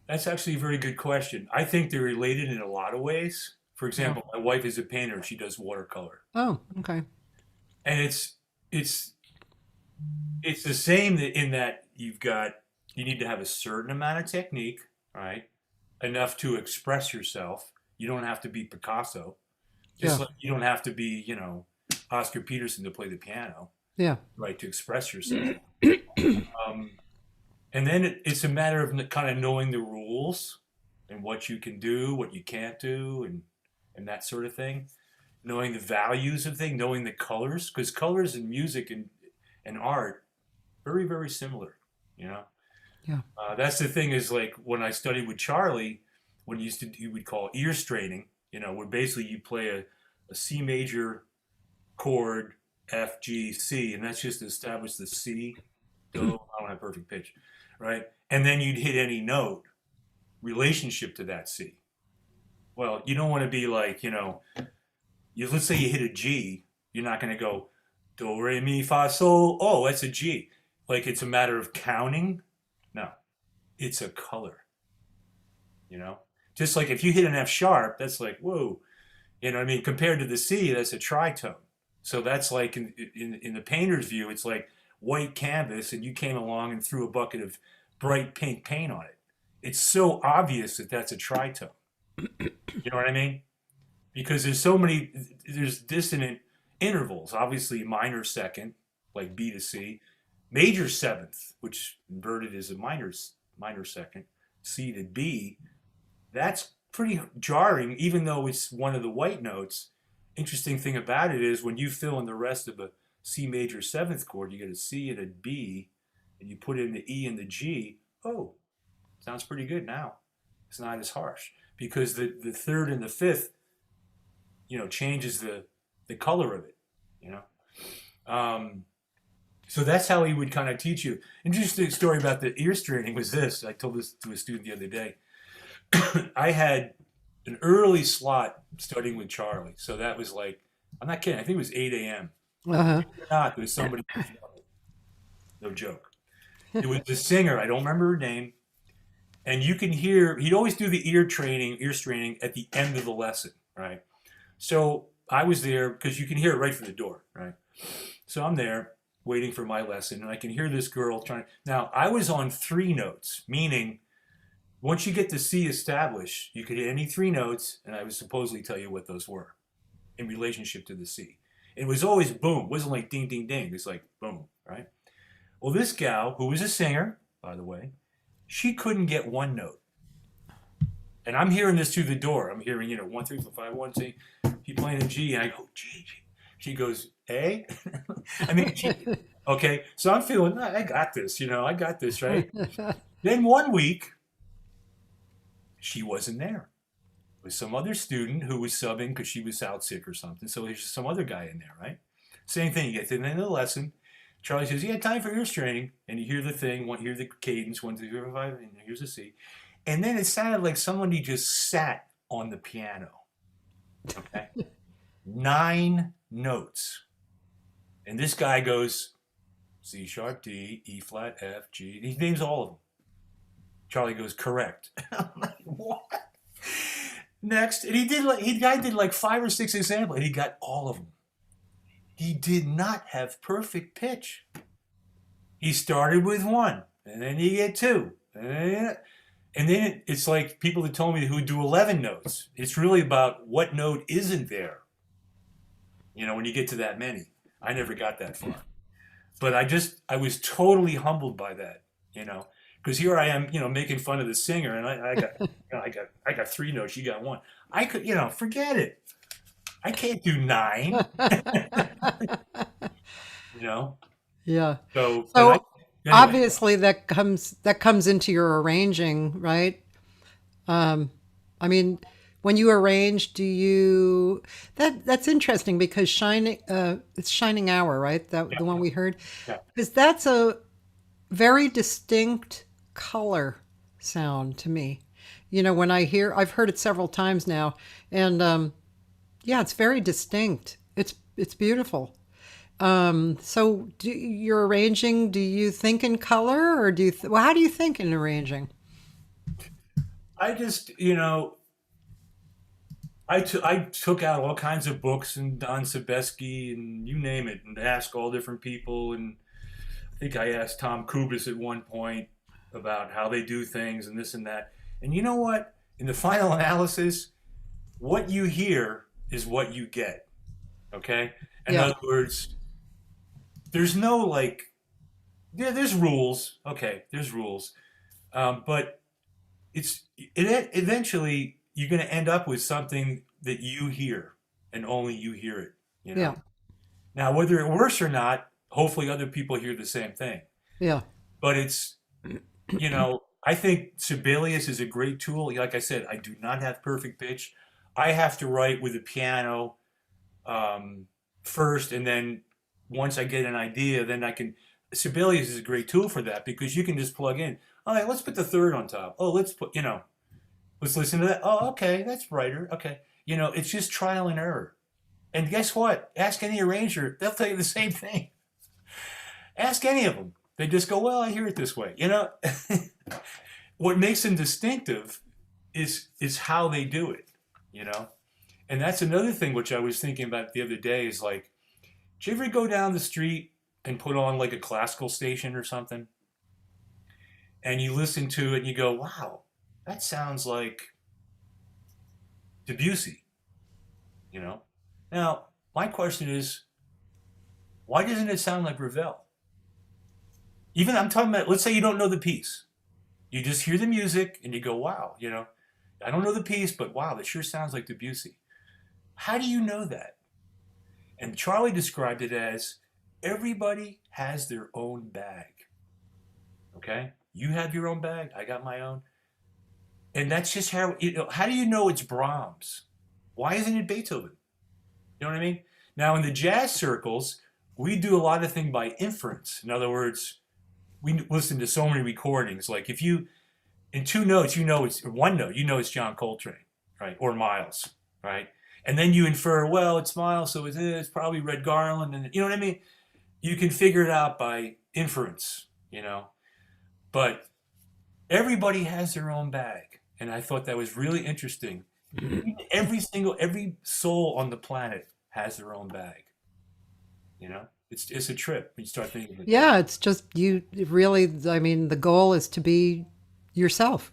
That's actually a very good question. I think they're related in a lot of ways. For Yeah. example, my wife is a painter. She does watercolor, Oh, okay. and it's it's the same in that you need to have a certain amount of technique, right? Enough to express yourself. You don't have to be Picasso. Just Yeah. like you don't have to be, Oscar Peterson to play the piano, Yeah. right? To express yourself. Um, and then it's a matter of kind of knowing the rules and what you can do, what you can't do, and that sort of thing. Knowing the values of things, knowing the colors, because colors in music and art very very similar. You know, Yeah. that's the thing is like when I studied with Charlie, when he would call ear straining. Where basically you play a C major chord, F, G, C, and that's just to establish the C. Do, I don't have perfect pitch, right? And then you'd hit any note relationship to that C. Well, you don't want to be like, let's say you hit a G, you're not going to go do, re, mi, fa, sol. Oh, that's a G. Like it's a matter of counting. No, it's a color, you know? Just like if you hit an F sharp, that's like, whoa, what I mean? Compared to the C, that's a tritone. So that's like in the painter's view, it's like white canvas and you came along and threw a bucket of bright pink paint on it. It's so obvious that that's a tritone. You know what I mean? Because there's dissonant intervals. Obviously, minor second, like B to C, major seventh, which inverted is a minor second, C to B. That's pretty jarring, even though it's one of the white notes. Interesting thing about it is when you fill in the rest of a C major seventh chord, you get a C and a B, and you put in the E and the G. Oh, sounds pretty good now. It's not as harsh because the third and the fifth, changes the color of it. You know, so that's how he would kind of teach you. Interesting story about the ear straining was this. I told this to a student the other day. I had an early slot studying with Charlie, so that was like, I'm not kidding. I think it was 8 a.m. Uh-huh. Not, there was somebody. No joke. It was the singer. I don't remember her name. And you can hear, he'd always do the ear straining at the end of the lesson, right? So I was there because you can hear it right from the door, right? So I'm there waiting for my lesson, and I can hear this girl trying. Now, I was on 3 notes, meaning once you get the C established, you could hit any 3 notes, and I would supposedly tell you what those were in relationship to the C. It was always boom. It wasn't like ding, ding, ding. It's like boom, right? Well, this gal, who was a singer, by the way, she couldn't get 1 note. And I'm hearing this through the door. I'm hearing, 1, 3, 4, 5, 1, 2. She's playing a G, and I go, G. She goes, A? I mean, okay. So I'm feeling, I got this, I got this, right? Then one week, she wasn't there. It was some other student who was subbing because she was out sick or something. So there's some other guy in there, right? Same thing. You get to the end of the lesson. Charlie says, yeah, time for ear straining. And you hear the thing, hear the cadence, 1, 2, 3, 4, 5, and here's the C. And then it sounded like somebody just sat on the piano. Okay? 9 notes. And this guy goes C sharp, D, E flat, F, G. He names all of them. Charlie goes, correct. I'm like, what? Next, and guy did like 5 or 6 examples, and he got all of them. He did not have perfect pitch. He started with 1, and then you get 2, and then it's like people that told me who do 11 notes. It's really about what note isn't there. When you get to that many. I never got that far. But I was totally humbled by that, because here I am, making fun of the singer, and I got 3 notes, you got 1. I could, forget it. I can't do 9. Yeah. So So anyway, obviously that comes into your arranging, right? I mean, when you arrange, do you that's interesting because shining it's Shining Hour, right? That Yeah, the one we heard. yeah. Because that's a very distinct color sound to me. When I've heard it several times now, and yeah, it's very distinct. It's beautiful. So you're arranging, do you think in color or well, how do you think in arranging? I just, I took out all kinds of books and Don Sebesky and you name it and asked all different people. And I think I asked Tom Kubis at one point about how they do things and this and that. And you know what? In the final analysis, what you hear is what you get. Okay? In Yeah. other words, there's no like, yeah, there's rules. Okay, there's rules. But eventually you're going to end up with something that you hear and only you hear it, you Yeah. know. Now, whether it works or not, hopefully other people hear the same thing. Yeah. But it's, I think Sibelius is a great tool. Like I said, I do not have perfect pitch. I have to write with a piano first, and then once I get an idea, then I can. Sibelius is a great tool for that because you can just plug in. All right, let's put the third on top. Oh, let's listen to that. Oh, okay, that's brighter. Okay, it's just trial and error. And guess what? Ask any arranger; they'll tell you the same thing. Ask any of them. They just go, well, I hear it this way. What makes them distinctive is how they do it. And that's another thing which I was thinking about the other day is like, did you ever go down the street and put on like a classical station or something? And you listen to it and you go, wow, that sounds like Debussy. Now, my question is, why doesn't it sound like Ravel? Even I'm talking about, let's say you don't know the piece. You just hear the music and you go, wow, I don't know the piece, but wow, that sure sounds like Debussy. How do you know that? And Charlie described it as everybody has their own bag. Okay? You have your own bag, I got my own. And that's just how do you know it's Brahms? Why isn't it Beethoven? You know what I mean? Now in the jazz circles, we do a lot of things by inference. In other words, we listen to so many recordings. Like if you, in two notes, it's or one note, it's John Coltrane, right? Or Miles, right? And then you infer, well, it's Miles, so it's probably Red Garland. And you know what I mean? You can figure it out by inference, But everybody has their own bag. And I thought that was really interesting. Every soul on the planet has their own bag. It's a trip when you start thinking of it. Yeah, it's just I mean, the goal is to be yourself.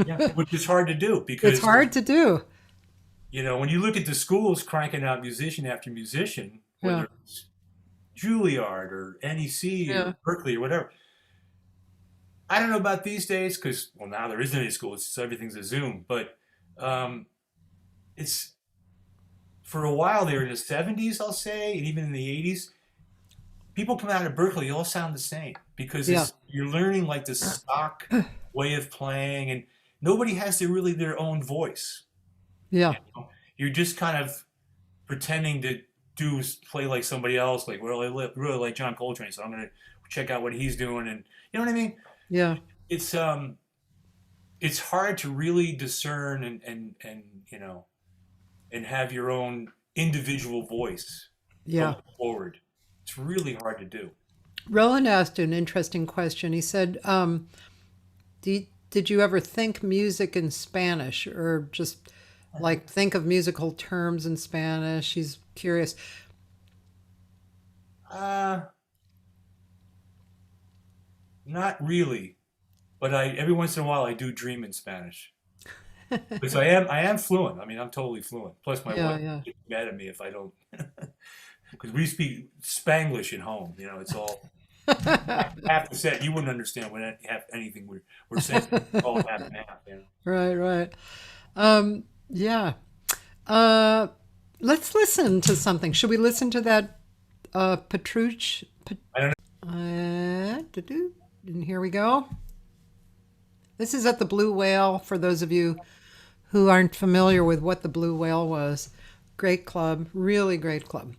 Yeah, which is hard to do It's because hard to do. when you look at the schools cranking out musician after musician, Yeah. whether it's Juilliard or NEC Yeah. or Berkeley or whatever. I don't know about these days because now there isn't any school; everything's a Zoom. But it's for a while there in the '70s, I'll say, and even in the '80s. People come out of Berkeley, they all sound the same because Yeah. you're learning like the stock way of playing, and nobody has their own voice. Yeah. You're just kind of pretending to play like somebody else. Like, well, I really like John Coltrane, so I'm going to check out what he's doing, and you know what I mean. Yeah. It's hard to really discern and and have your own individual voice Yeah. going forward. It's really hard to do. Roland asked an interesting question. He said, did you ever think music in Spanish or just like think of musical terms in Spanish? He's curious. Not really, but every once in a while I do dream in Spanish because I am fluent. I mean, I'm totally fluent. Plus, my Yeah, wife yeah. gets mad at me if I don't, because we speak Spanglish at home. It's all half the set. You wouldn't understand anything we're saying. It's all half and half. Right, right. Yeah. Let's listen to something. Should we listen to that Petrucci? I don't And here we go. This is at the Blue Whale for those of you who aren't familiar with what the Blue Whale was. Great club, really great club.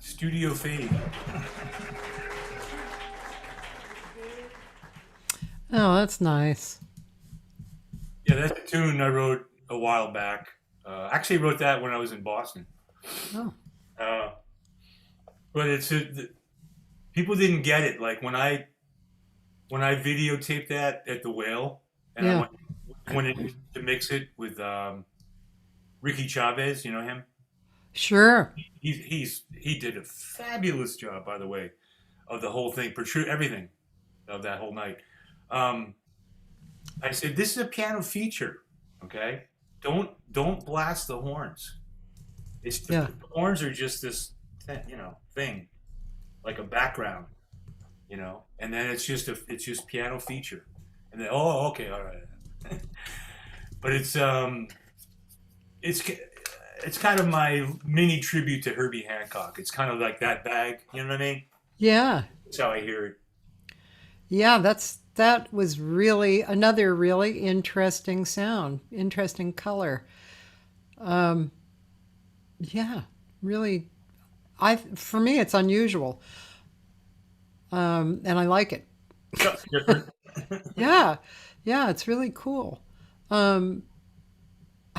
Studio Fade. Oh, that's nice. Yeah, that's a tune I wrote a while back. Actually, wrote that when I was in Boston. Oh, Uh, but people didn't get it. Like when I videotaped that at the Whale, and Yeah. I went in to mix it with Ricky Chavez, you know him. Sure. He did a fabulous job, by the way, of the whole thing, everything of that whole night. Um, I said, this is a piano feature, okay? Don't blast the horns. Yeah. The horns are just this, thing, like a background, and then it's just piano feature, and then okay, all right. But it's it's kind of my mini tribute to Herbie Hancock. It's kind of like that bag, you know what I mean? Yeah. That's how I hear it. Yeah, that was really another really interesting sound, interesting color. Um, yeah, really. For me, it's unusual, and I like it. So different. Yeah, yeah, it's really cool. Um,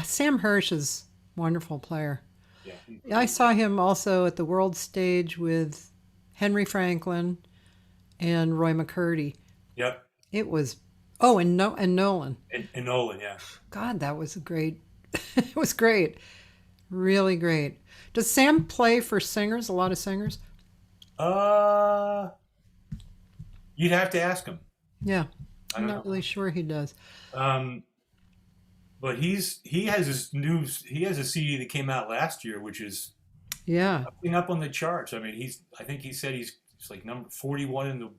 Sam Hirsch is a wonderful player. Yeah. I saw him also at the world stage with Henry Franklin and Roy McCurdy. Yep. It was, oh, and no, and Nolan. And Nolan, yeah. God, that was great. It was great, really great. Does Sam play for singers? A lot of singers. Uh, you'd have to ask him. Yeah, I I'm don't not know. really sure he does. Um, but he has a CD that came out last year, which is Yeah, up on the charts. I mean, I think he said he's like number 41 in the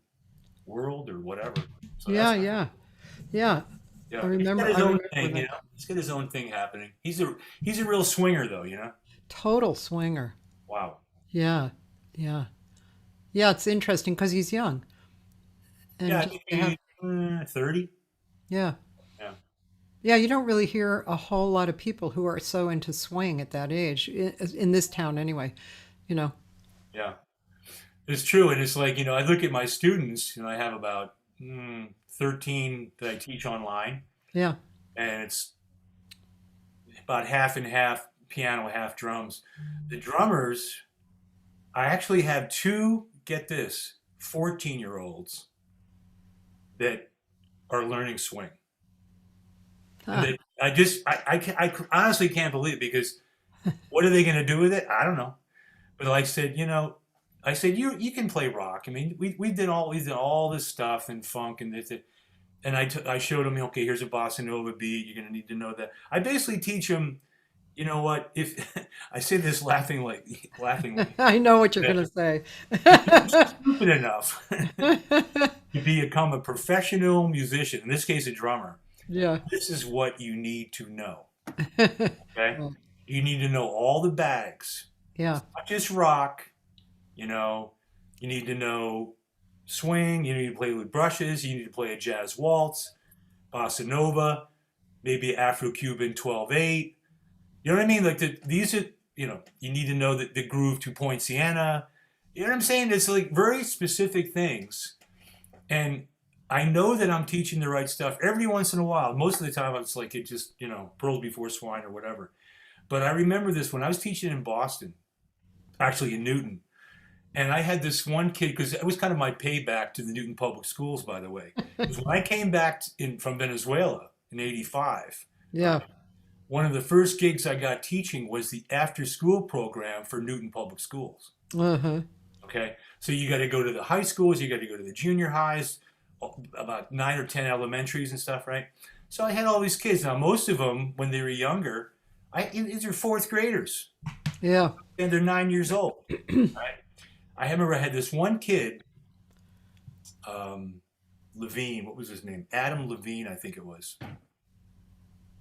world or whatever. So yeah, that's yeah, yeah. yeah. I He's remember. got his I own remember thing, that. He's got his own thing happening. He's a real swinger, though, Total swinger. Wow. Yeah, yeah, yeah. It's interesting because he's young, Yeah, and I just think to have, he's 30. yeah, Yeah. yeah. You don't really hear a whole lot of people who are so into swing at that age in this town, anyway. You know. Yeah. It's true, and it's like I look at my students, and I have about 13 that I teach online, Yeah. and it's about half and half piano, half drums. The drummers, I actually have two. Get this, 14-year-olds that are learning swing, and Huh. I honestly can't believe it because what are they going to do with it? I don't know. But like I said you can play rock. I mean, we did all this stuff and funk and this, and I showed them, okay, here's a bossa nova beat. You're gonna need to know that. I basically teach them. You know what? If I say this laughingly, I know what you're that gonna say. if you're stupid enough to become a professional musician, in this case a drummer, Yeah. this is what you need to know. Okay, you need to know all the bags. Yeah. Not just rock, you know, you need to know swing, you need to play with brushes, you need to play a jazz waltz, bossa nova, maybe Afro-Cuban 12/8. You know what I mean? Like these are, you need to know the groove 2-point Sienna. You know what I'm saying? It's like very specific things. And I know that I'm teaching the right stuff every once in a while. Most of the time it's like it just, pearls before swine or whatever. But I remember this when I was teaching in Boston, actually in Newton. And I had this one kid, because it was kind of my payback to the Newton Public Schools, by the way. Because when I came back from Venezuela in '85, Yeah. one of the first gigs I got teaching was the after-school program for Newton Public Schools. Uh-huh. Okay, so you got to go to the high schools, you got to go to the junior highs, about 9 or 10 elementaries and stuff, right? So I had all these kids. Now, most of them, when they were younger, these are fourth graders, Yeah. and they're 9 years old. Right? I remember I had this one kid, Levine. What was his name? Adam Levine, I think it was.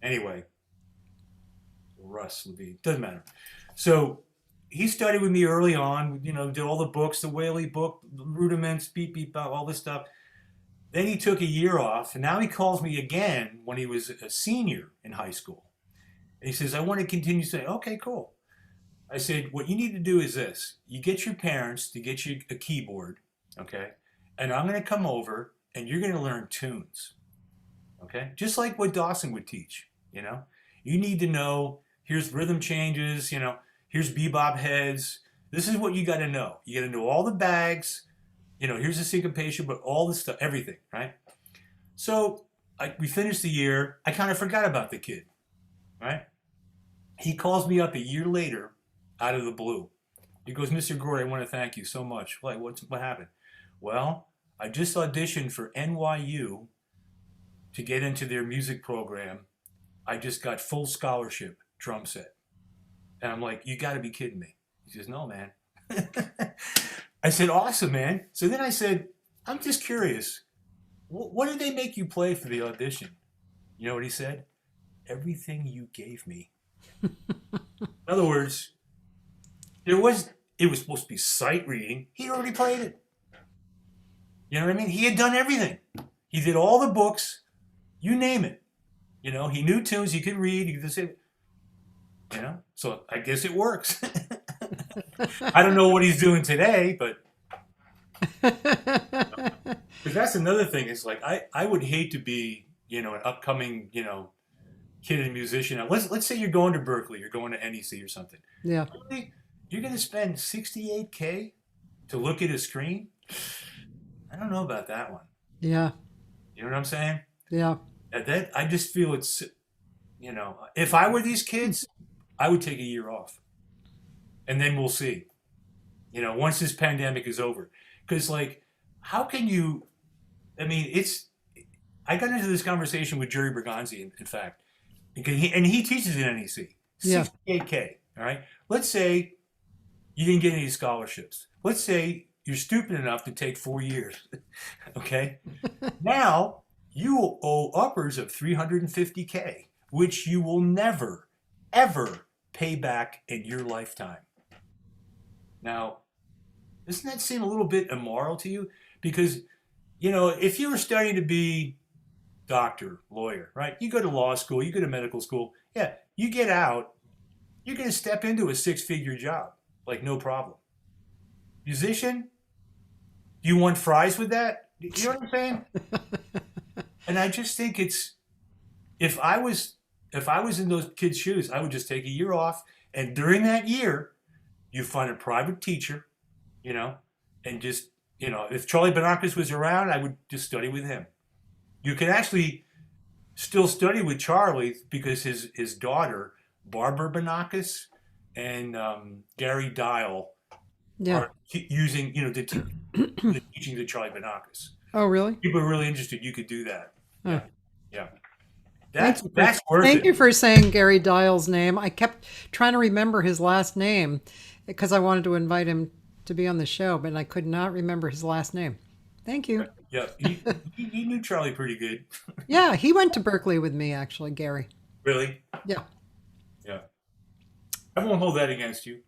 Anyway, Russ Levine. Doesn't matter. So he studied with me early on. Did all the books, the Whaley book, the rudiments, beep beep, all this stuff. Then he took a year off, and now he calls me again when he was a senior in high school. And he says, "I want to continue studying." Okay, cool. I said, what you need to do is this. You get your parents to get you a keyboard, okay? And I'm going to come over, and you're going to learn tunes, okay? Just like what Dawson would teach, You need to know, here's rhythm changes, here's bebop heads. This is what you got to know. You got to know all the bags, here's the syncopation, but all this stuff, everything, right? So we finished the year. I kind of forgot about the kid, right? He calls me up a year later out of the blue. He goes, Mr. Gordy, I want to thank you so much. Like, what happened? Well, I just auditioned for NYU to get into their music program. I just got full scholarship drum set. And I'm like, you got to be kidding me. He says, no, man. I said, awesome, man. So then I said, I'm just curious. What did they make you play for the audition? You know what he said? Everything you gave me. In other words, it was supposed to be sight reading. He already played it. You know what I mean? He had done everything. He did all the books, you name it. He knew tunes, he could read, he could just say, so I guess it works. I don't know what he's doing today, but because that's another thing. It's like I would hate to be, an upcoming, kid and musician. Now, let's say you're going to Berkeley, you're going to NEC or something. Yeah. You're going to spend $68K to look at a screen? I don't know about that one. Yeah. You know what I'm saying? Yeah. That I just feel it's, if I were these kids, I would take a year off. And then we'll see. Once this pandemic is over. Because, how can you, I got into this conversation with Jerry Bergonzi, in fact. And he teaches at NEC. Yeah. 68K, all right? Let's say you didn't get any scholarships. Let's say you're stupid enough to take 4 years, okay? Now, you will owe upwards of $350K, which you will never, ever pay back in your lifetime. Now, doesn't that seem a little bit immoral to you? Because, if you were studying to be doctor, lawyer, right? You go to law school, you go to medical school. Yeah, you get out, you're going to step into a 6-figure job, no problem. Musician, do you want fries with that? You know what I'm saying? And I just think it's, if I was in those kids' shoes, I would just take a year off. And during that year, you find a private teacher, and just, if Charlie Banakis was around, I would just study with him. You can actually still study with Charlie because his daughter, Barbara Banakis, and Gary Dial are using, the teaching to Charlie Banakis. Oh, really? People are really interested. You could do that. Oh. Yeah. That's worth it. Thank you for saying Gary Dial's name. I kept trying to remember his last name because I wanted to invite him to be on the show, but I could not remember his last name. Thank you. Yeah, he knew Charlie pretty good. Yeah, he went to Berkeley with me, actually, Gary. Really? Yeah. Yeah. I won't hold that against you.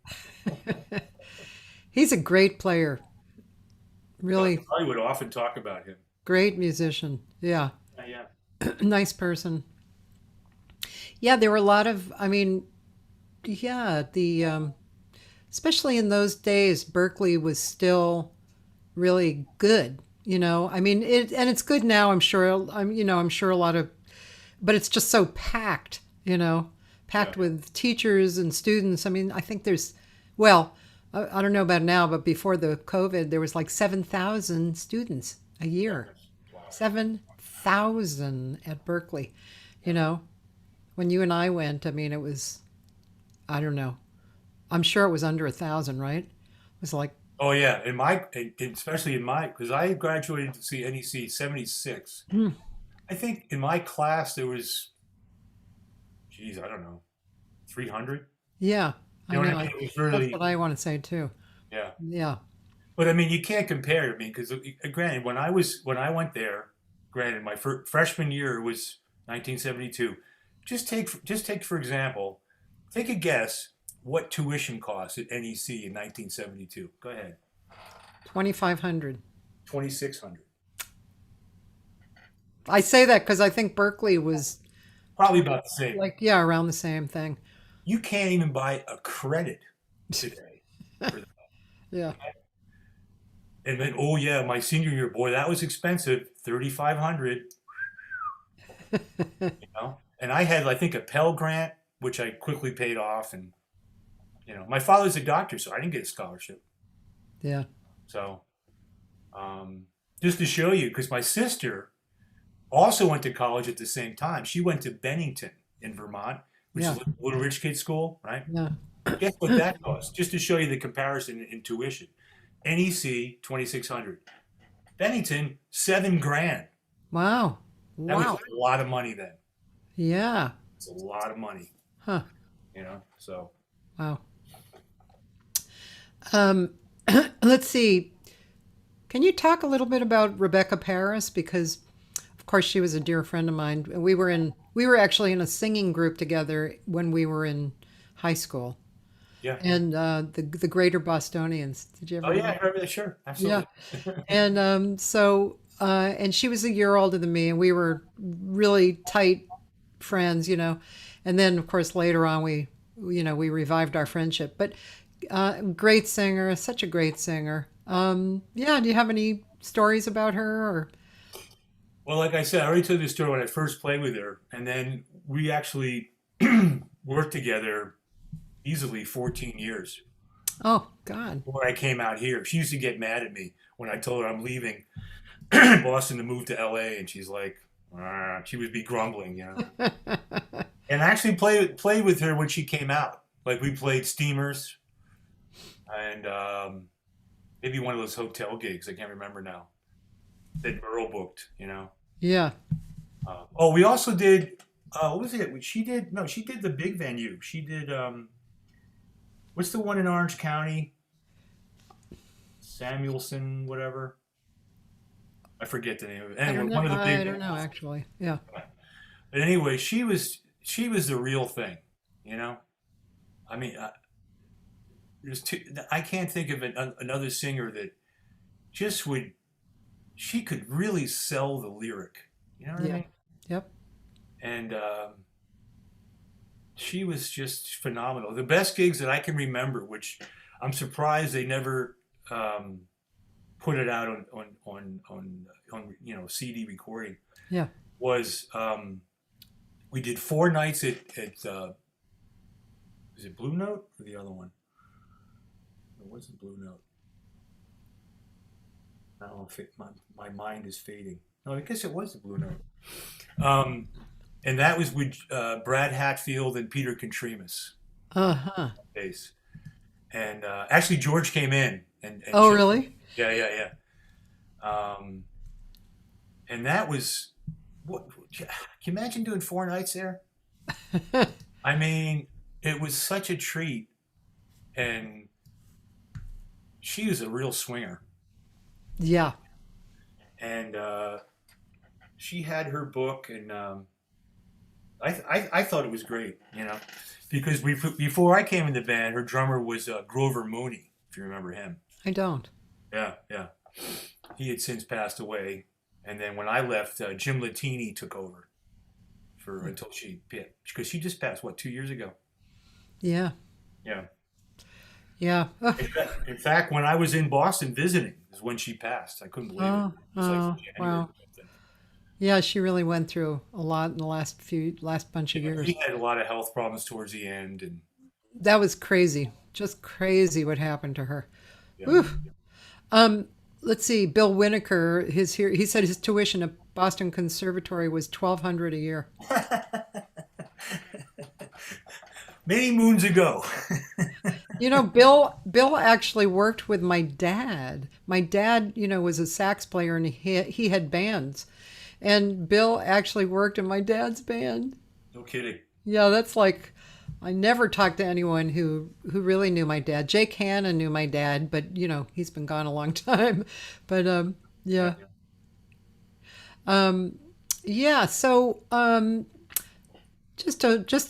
He's a great player. Really. I would often talk about him. Great musician. Yeah. Yeah. Nice person. Yeah, there were a lot of, especially in those days, Berkeley was still really good, and it's good now, I'm sure a lot of, but it's just so packed, packed with teachers and students. I think there's, I don't know about now, but before the COVID, there was 7,000 students a year. Wow. 7,000 at Berkeley, when you and I went, it was, I don't know. I'm sure it was under 1,000, right? It was oh yeah, especially in my, because I graduated to see NEC 76. I think in my class there was, I don't know, 300. Yeah, I know. It was really, that's what I want to say too. Yeah. Yeah. But you can't compare. Because granted, when I went there, granted, my freshman year was 1972. Just take for example, take a guess what tuition costs at NEC in 1972. Go ahead. $2,500. $2,600. I say that because I think Berkeley was probably about the same. Around the same thing. You can't even buy a credit today. For that. Yeah. And then, my senior year, boy, that was expensive. $3,500. And I had, I think, a Pell Grant, which I quickly paid off, and my father's a doctor, so I didn't get a scholarship. Yeah. So, Just to show you, because my sister also went to college at the same time. She went to Bennington in Vermont, which Yeah. is a little rich kid school, right? Yeah. Guess what that cost? Just to show you the comparison in tuition. NEC 2,600. Bennington 7 grand. Wow. That was Wow. a lot of money then. Yeah. It's a lot of money, Huh. So Wow. Um, let's see. Can you talk a little bit about Rebecca Paris? Because, of course, she was a dear friend of mine. We were actually in a singing group together when we were in high school. yeah. And the Greater Bostonians. Did you ever? Oh know yeah, I that? remember that. Sure, Yeah. absolutely. And and she was a year older than me, and we were really tight friends, And then, of course, later on, we revived our friendship. But great singer, such a great singer. Yeah. Do you have any stories about her? Or Well, like I said, I already told you the story when I first played with her, and then we actually worked together easily 14 years oh God, before I came out here. She used to get mad at me when I told her I'm leaving Boston to move to LA, and she's like, she would be grumbling. And I actually played with her when she came out. Like we played Steamers and maybe one of those hotel gigs. I can't remember now. That Merle booked. yeah. We also did. What was it? She did. No, she did the big venue. She did. What's the one in Orange County? Samuelson, whatever. I forget the name of it. I Anyway, don't know. one of the big. I don't know actually. Yeah. But anyway, she was the real thing. I mean, I can't think of another singer that just would. She could really sell the lyric. You know what I Yeah. mean? Yep. And she was just phenomenal. The best gigs that I can remember, which I'm surprised they never put it out on CD recording, Yeah. was we did 4 nights at was it Blue Note or the other one? It wasn't Blue Note. No, my mind is fading. No, I guess it was the Blue Note. And that was with Brad Hatfield and Peter Contreras Uh-huh. bass. And actually, George came in and Oh, really? yeah. And that was what? Can you imagine doing 4 nights there? I mean, it was such a treat, and she was a real swinger. Yeah. And she had her book, and I thought it was great, because before I came in the band, her drummer was Grover Mooney, if you remember him. I don't. Yeah. He had since passed away, and then when I left, Jim Latini took over until because she just passed 2 years ago. Yeah. Yeah. Yeah. Ugh. In fact, when I was in Boston visiting, is when she passed. I couldn't believe it. It was like January Wow. or something. Yeah, she really went through a lot in the last bunch of Yeah, years. she had a lot of health problems towards the end, and That was crazy. Just crazy what happened to her. yeah. Whew. Let's see. Bill Winokur, he said his tuition at Boston Conservatory was $1,200 a year. Many moons ago. Bill actually worked with my dad. My dad, was a sax player, and he had bands. And Bill actually worked in my dad's band. No kidding. Yeah, that's like, I never talked to anyone who really knew my dad. Jake Hanna knew my dad, but he's been gone a long time. But yeah. Yeah, so just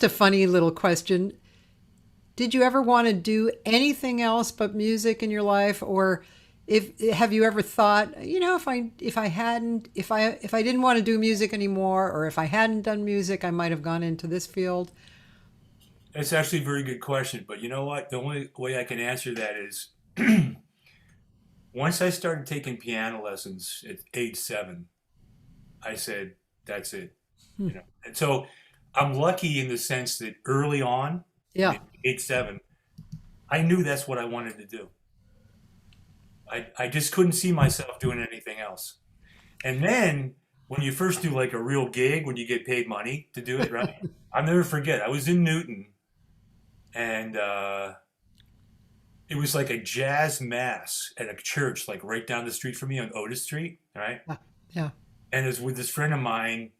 a funny little question. Did you ever want to do anything else but music in your life, or have you ever thought, if I didn't want to do music anymore, or if I hadn't done music, I might have gone into this field? That's actually a very good question, but you know what? The only way I can answer that is once I started taking piano lessons at age 7, I said, that's it. And so I'm lucky in the sense that early on, Yeah. at age 7, I knew that's what I wanted to do. I just couldn't see myself doing anything else. And then when you first do like a real gig, when you get paid money to do it, right? I'll never forget. I was in Newton, and it was like a jazz mass at a church, like right down the street from me on Otis Street, right? Yeah. Yeah. And it was with this friend of mine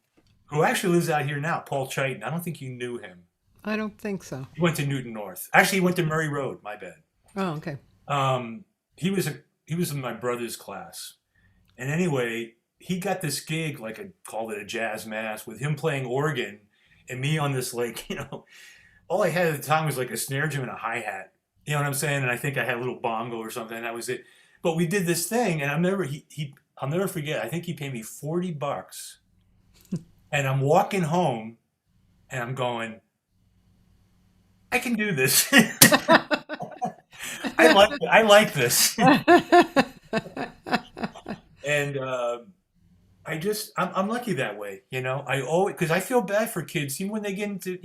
who actually lives out here now, Paul Chiton. I don't think you knew him. I don't think so. He went to Newton North. Actually, he went to Murray Road. My bad. Oh, okay. He was in my brother's class, and anyway, he got this gig, like I called it a jazz mass, with him playing organ and me on this, like, all I had at the time was like a snare drum and a hi hat. You know what I'm saying? And I think I had a little bongo or something. And that was it. But we did this thing, and I'll never forget. I think he paid me $40, and I'm walking home, and I'm going, I can do this. I like this. And I'm lucky that way, I always, because I feel bad for kids, even when they get into,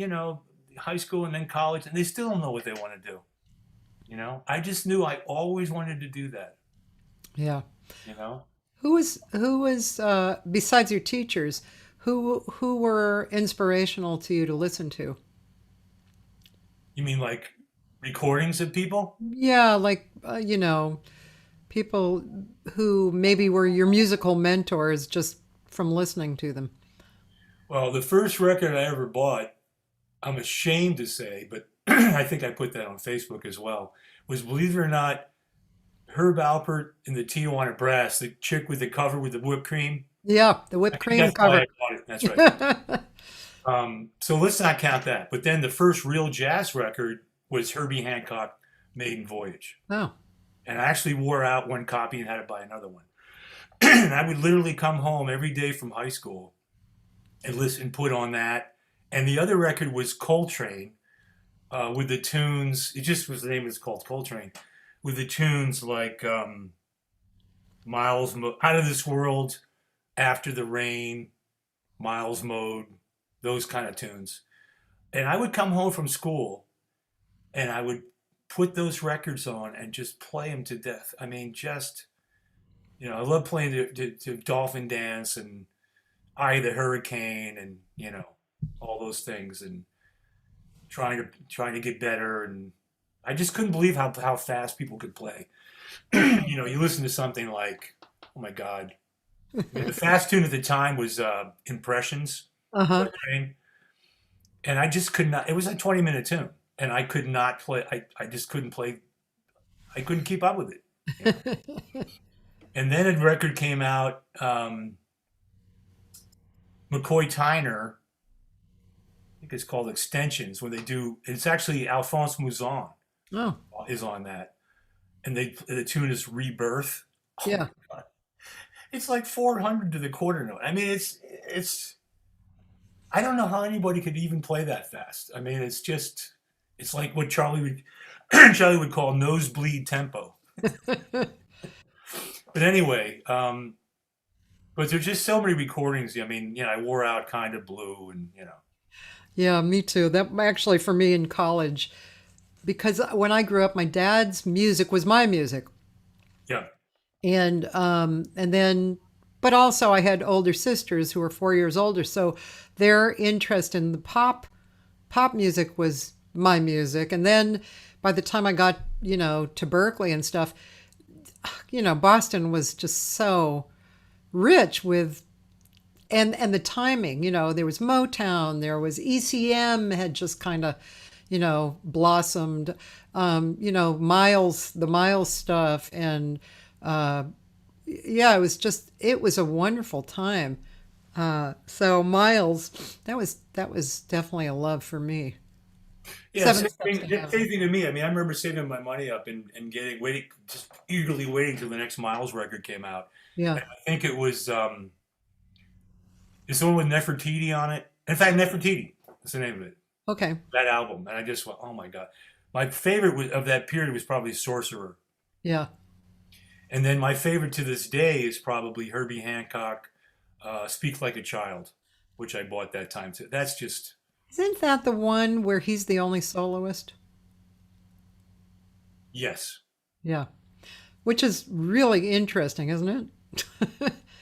high school and then college, and they still don't know what they want to do. I just knew I always wanted to do that. Yeah. You know, Who was besides your teachers, who were inspirational to you to listen to? you mean like recordings of people? Yeah, like people who maybe were your musical mentors just from listening to them. Well, the first record I ever bought, I'm ashamed to say, but I think I put that on Facebook as well, was, believe it or not, Herb Alpert in the Tijuana Brass, the chick with the cover with the whipped cream. Yeah, the I whipped think cream that's why cover. I bought it. That's right. So let's not count that. But then the first real jazz record was Herbie Hancock, Maiden Voyage. Oh, And I actually wore out one copy and had to buy another one. And I would literally come home every day from high school and listen, put on that. And the other record was Coltrane, with the tunes. It just was, the name is called Coltrane, with the tunes like Out of This World, After the Rain, Miles Mode, those kind of tunes. And I would come home from school and I would put those records on and just play them to death. I mean, I love playing to Dolphin Dance and Eye of the Hurricane, and all those things, and trying to get better. And I just couldn't believe how fast people could play. You listen to something like, oh my God, I mean, the fast tune at the time was Impressions, uh-huh. and I just could not. It was a 20-minute tune, and I could not play. I just couldn't play. I couldn't keep up with it. And then a record came out. McCoy Tyner, I think it's called Extensions, where it's actually Alphonse Mouzon Oh, is on that. And the tune is Rebirth. Oh yeah. my God. It's like 400 to the quarter note. I mean, it's, I don't know how anybody could even play that fast. I mean, it's like what Charlie would call nosebleed tempo. But anyway, but there's just so many recordings. I mean, I wore out Kind of Blue, and Yeah, me too. That actually for me in college, because when I grew up, my dad's music was my music, yeah, and then, but also I had older sisters who were 4 years older, so their interest in the pop music was my music, and then by the time I got to Berkeley and stuff, Boston was just so rich with and the timing, there was Motown, there was ECM had just kind of blossomed, the Miles stuff, and yeah, it was a wonderful time. So Miles, that was definitely a love for me. yeah. Seven Steps to Same Heaven. thing to me. I mean, I remember saving my money up and just eagerly waiting till the next Miles record came out. Yeah. And I think it was it's the one with Nefertiti on it. In fact, Nefertiti, that's the name of it. Okay. That album, and I just went, oh my God. My favorite of that period was probably Sorcerer. Yeah. And then my favorite to this day is probably Herbie Hancock, Speak Like a Child, which I bought that time too. That's just, Isn't that the one where he's the only soloist? yes. Yeah. which is really interesting, isn't it?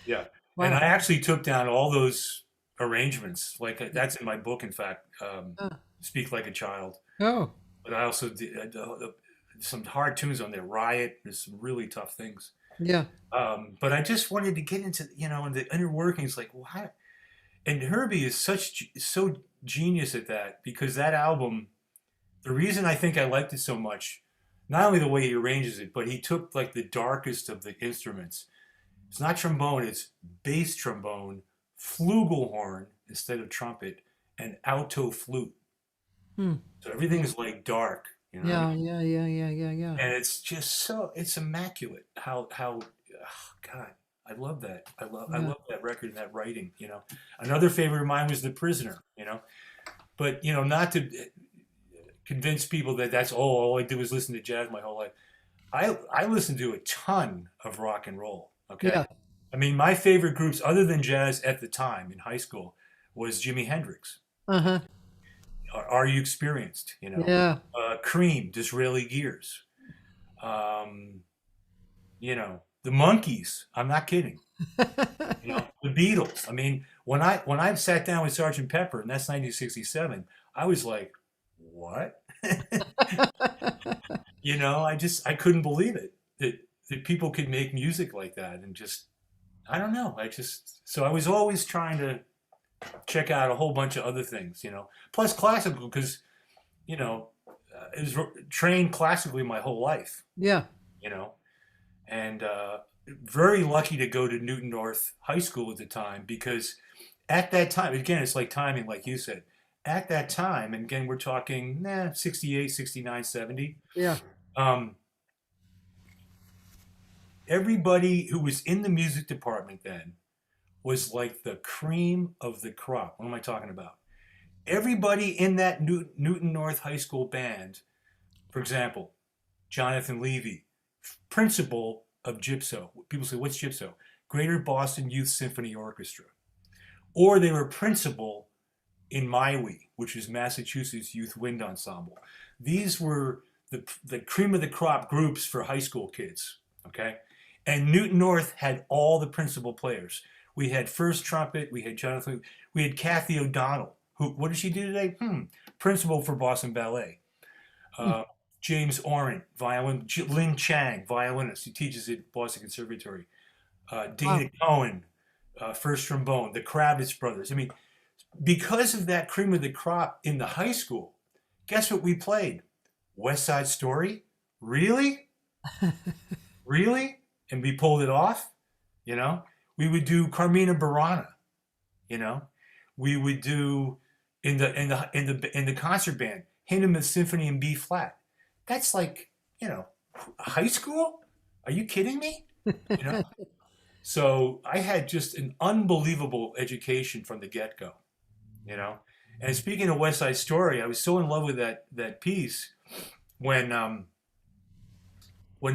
Yeah. And I Wow. actually took down all those arrangements. Like that's in my book, in fact, Uh, Speak Like a Child. oh, But I also did some hard tunes on there. Riot. There's some really tough things. yeah. But I just wanted to get into, in the inner workings, like, why? And Herbie is so genius at that, because that album, the reason I think I liked it so much, not only the way he arranges it, but he took like the darkest of the instruments. It's not trombone, it's bass trombone, flugelhorn instead of trumpet, and alto flute. Hmm. So everything is like dark, you know what I mean? Yeah, yeah, yeah, yeah, yeah, yeah. And it's just it's immaculate. How, oh God, I love that. I Yeah. love that record and that writing. Another favorite of mine was The Prisoner. But not to convince people that that's all I did was listen to jazz my whole life. I listened to a ton of rock and roll. Okay, Yeah. I mean my favorite groups other than jazz at the time in high school was Jimi Hendrix. Uh-huh. Are You Experienced? Yeah. Cream, Disraeli Gears. Um, the Monkees. I'm not kidding. The Beatles. I mean, when I sat down with Sergeant Pepper, and that's 1967, I was like, what? I couldn't believe it that people could make music like that, and just I don't know. So I was always trying to check out a whole bunch of other things. Plus classical, because I was trained classically my whole life. Yeah. You know, and very lucky to go to Newton North High School at the time, because at that time, again, it's like timing, like you said. At that time, and again, we're talking 68, 69, 70. Yeah. Um, everybody who was in the music department then was like the cream of the crop. What am I talking about? Everybody in that Newton North High School band, for example, Jonathan Levy, principal of Gypso. People say, what's Gypso? Greater Boston Youth Symphony Orchestra. Or they were principal in MIWI, which is Massachusetts Youth Wind Ensemble. These were the cream of the crop groups for high school kids, okay? And Newton North had all the principal players. We had first trumpet, we had Jonathan, we had Cathy O'Donnell, who, what did she do today? Principal for Boston Ballet. James Orant, violin. Lin Chang, violinist, who teaches at Boston Conservatory. Wow. Dana Cohen, first trombone. The Kravitz brothers. I mean, because of that cream of the crop in the high school, guess what we played? West Side Story? Really? Really? And we pulled it off. We would do Carmina Burana. We would do in the concert band Hindemuth Symphony in B flat. That's like high school. Are you kidding me? You know. So I had just an unbelievable education from the get go. And speaking of West Side Story, I was so in love with that piece when there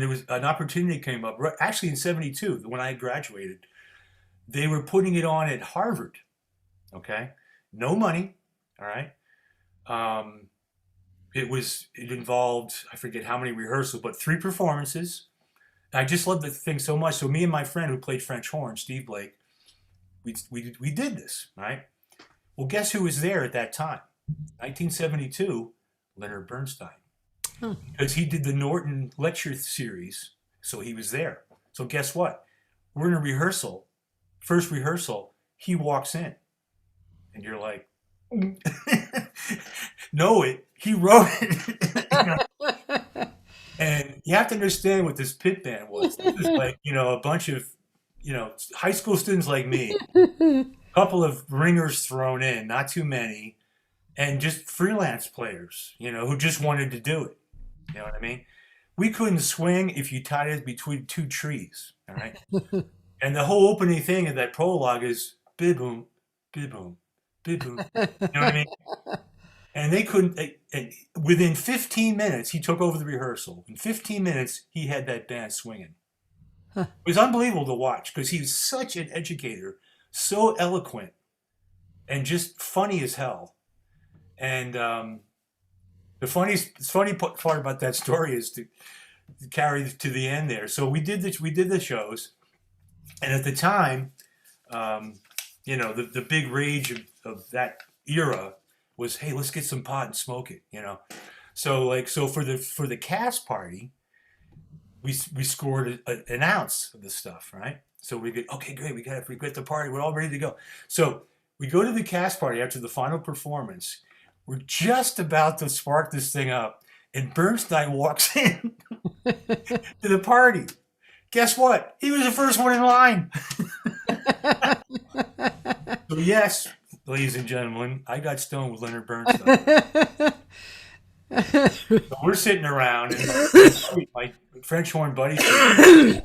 was an opportunity came up. Actually, in '72, when I graduated, they were putting it on at Harvard. Okay, no money. All right. It involved, I forget how many rehearsals, but 3 performances. I just loved the thing so much. So me and my friend who played French horn, Steve Blake, we did this, right? Well, guess who was there at that time? 1972, Leonard Bernstein. Huh. Because he did the Norton lecture series, so he was there. So guess what? We're in a rehearsal. First rehearsal, he walks in. And you're like, no, he wrote it. And you have to understand what this pit band was. This was like, a bunch of, high school students like me, a couple of ringers thrown in, not too many, and just freelance players, who just wanted to do it. You know what I mean? We couldn't swing if you tied us between 2 trees, all right? And the whole opening thing of that prologue is bid-boom, bid-boom, bid-boom. You know what I mean? And they couldn't, and within 15 minutes, he took over the rehearsal. In 15 minutes, he had that band swinging. It was unbelievable to watch because he was such an educator, so eloquent, and just funny as hell. And the funny part about that story is carry to the end there. So we did the shows, and at the time, the big rage of that era was, hey, let's get some pot and smoke it, So for the cast party, we scored an ounce of the stuff, right? So we get, okay, great, we get the party, we're all ready to go. So we go to the cast party after the final performance. We're just about to spark this thing up, and Bernstein walks in to the party. Guess what? He was the first one in line. So yes, ladies and gentlemen, I got stoned with Leonard Bernstein. So we're sitting around, and my French horn buddy said,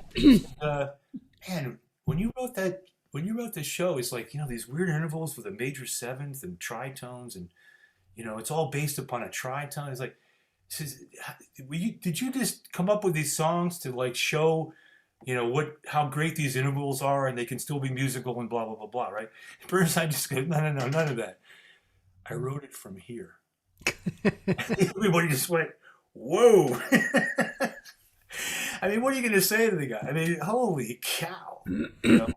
man, when you wrote this show, it's like, these weird intervals with a major seventh and tritones, and it's all based upon a tritone. It's like, did you just come up with these songs to like show, how great these intervals are, and they can still be musical and blah blah blah blah, right? Bernstein just goes, no, none of that. I wrote it from here. Everybody just went, whoa. I mean, what are you going to say to the guy? I mean, holy cow.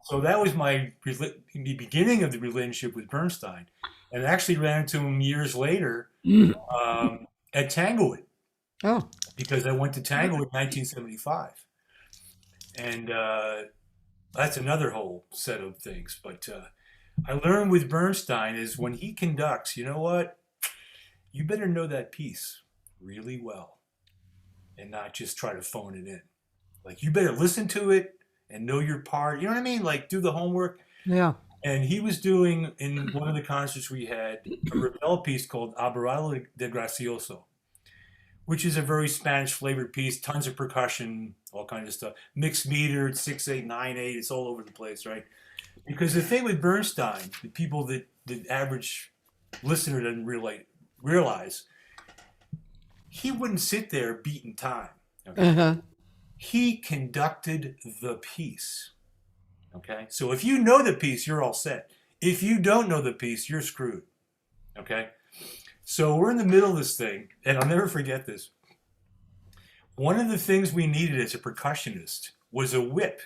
So that was the beginning of the relationship with Bernstein. And I actually ran into him years later at Tanglewood. Oh. Because I went to Tanglewood in 1975. And that's another whole set of things. But I learned with Bernstein is when he conducts, you know what? You better know that piece really well and not just try to phone it in. Like, you better listen to it and know your part. You know what I mean? Like, do the homework. Yeah. And he was doing, in one of the concerts we had, a Ravel piece called Abarado de Gracioso, which is a very Spanish-flavored piece, tons of percussion, all kinds of stuff. Mixed meter, 6/8, 9/8, it's all over the place, right? Because the thing with Bernstein, the people that the average listener doesn't realize, he wouldn't sit there beating time. Okay? Uh-huh. He conducted the piece. Okay? So if you know the piece, you're all set. If you don't know the piece, you're screwed. Okay? So we're in the middle of this thing, and I'll never forget this. One of the things we needed as a percussionist was a whip.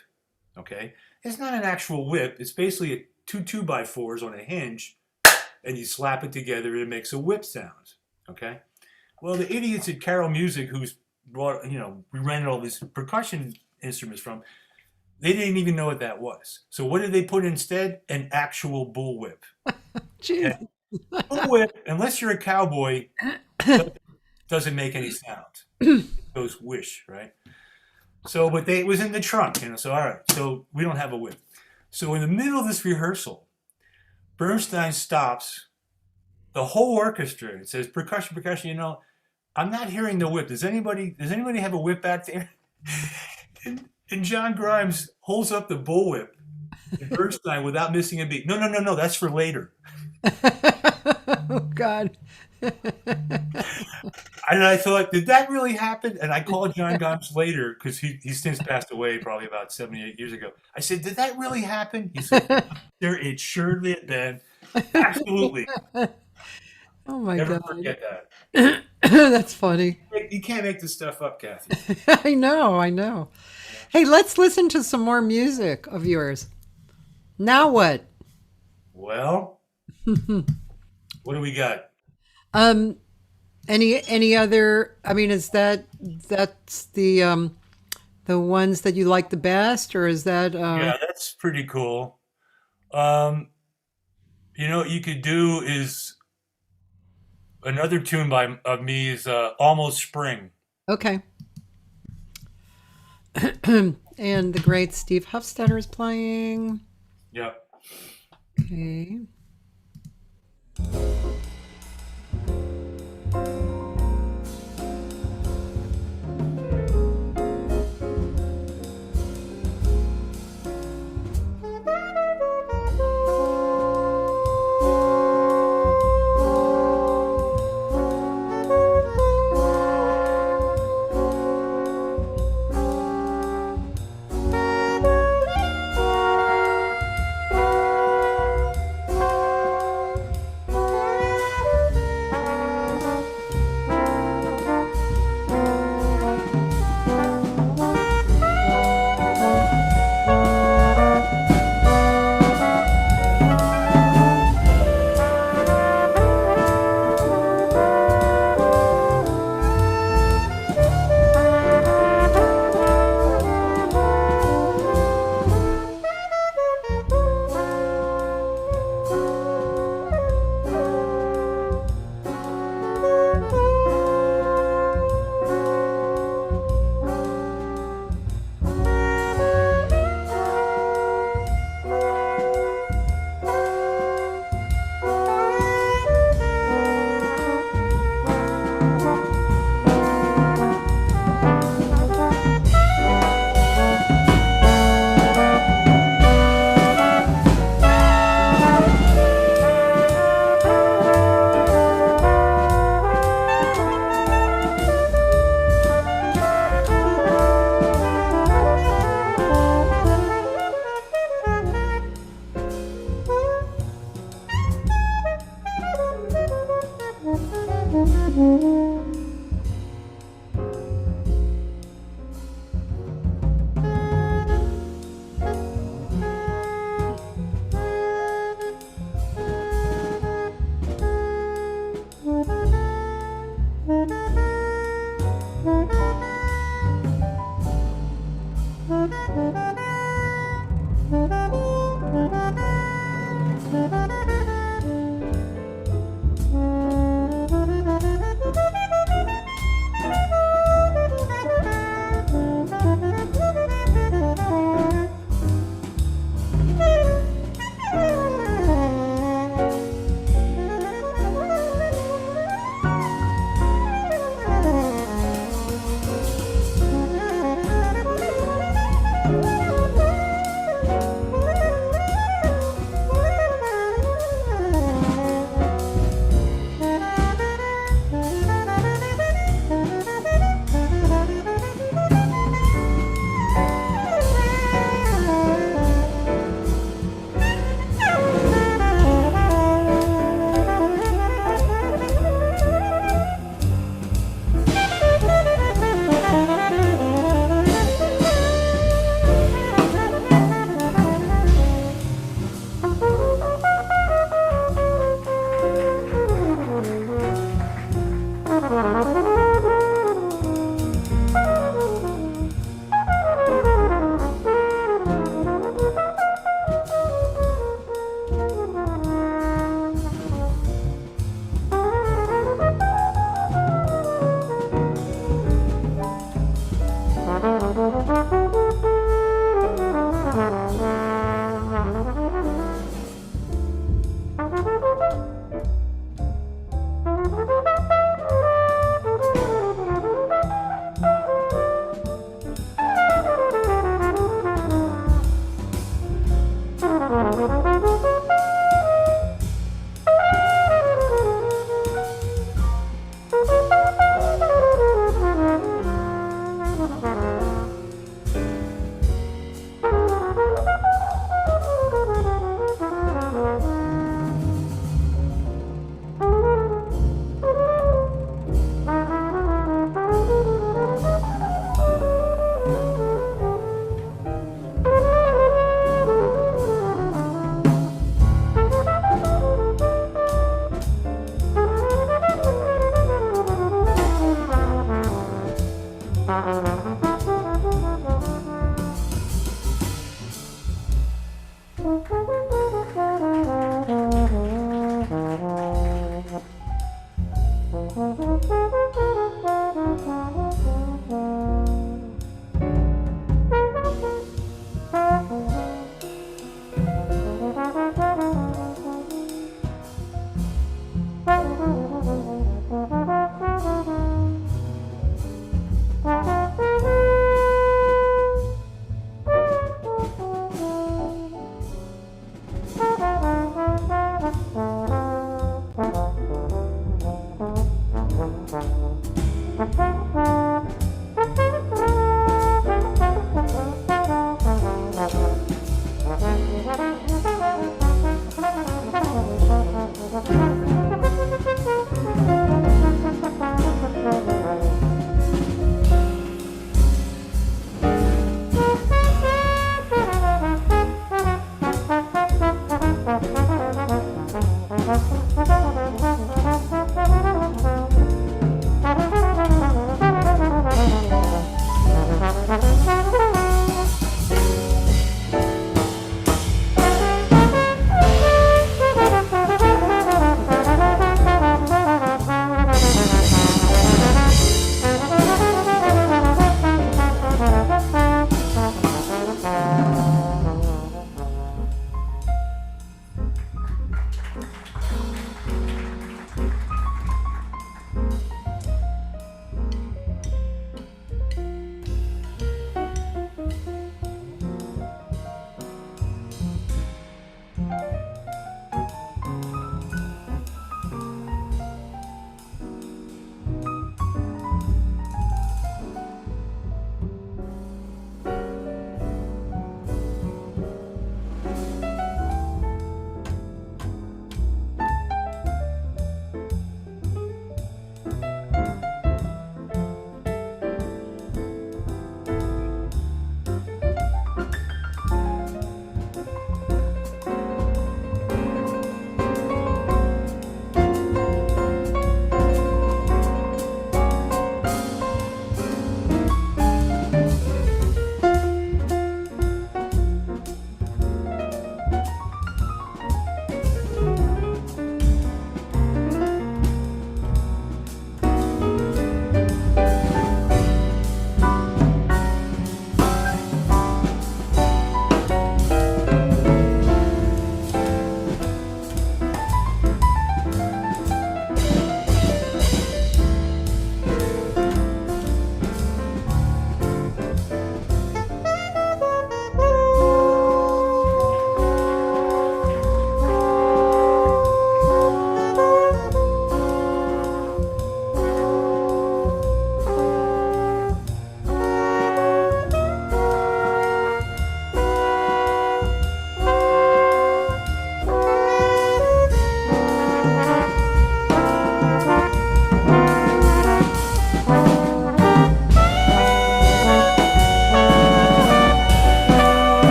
Okay? It's not an actual whip. It's basically two 2x4s on a hinge, and you slap it together, and it makes a whip sound. Okay? Well, the idiots at Carroll Music, who's brought, we rented all these percussion instruments from, they didn't even know what that was. So what did they put instead? An actual bullwhip. Jeez. Bullwhip, unless you're a cowboy, doesn't make any sound. It goes whoosh, right? So, but it was in the trunk, so all right. So we don't have a whip. So in the middle of this rehearsal, Bernstein stops the whole orchestra and says, percussion, I'm not hearing the whip. Does anybody have a whip back there? And John Grimes holds up the bullwhip, and Bernstein, without missing a beat, no, that's for later. Oh, God. And I thought, did that really happen? And I called John Grimes later, because he's since passed away probably about 78 years ago. I said, did that really happen? He said, it sure did, Ben. Absolutely. Oh, my God. Never forget that. That's funny. You can't make this stuff up, Cathy. I know. Hey, let's listen to some more music of yours. Now what? Well, what do we got? Any other? I mean, that's the ones that you like the best, or is that? Yeah, that's pretty cool. What you could do is another tune of me is Almost Spring. Okay. And the great Steve Huffsteader is playing. Yeah. Okay.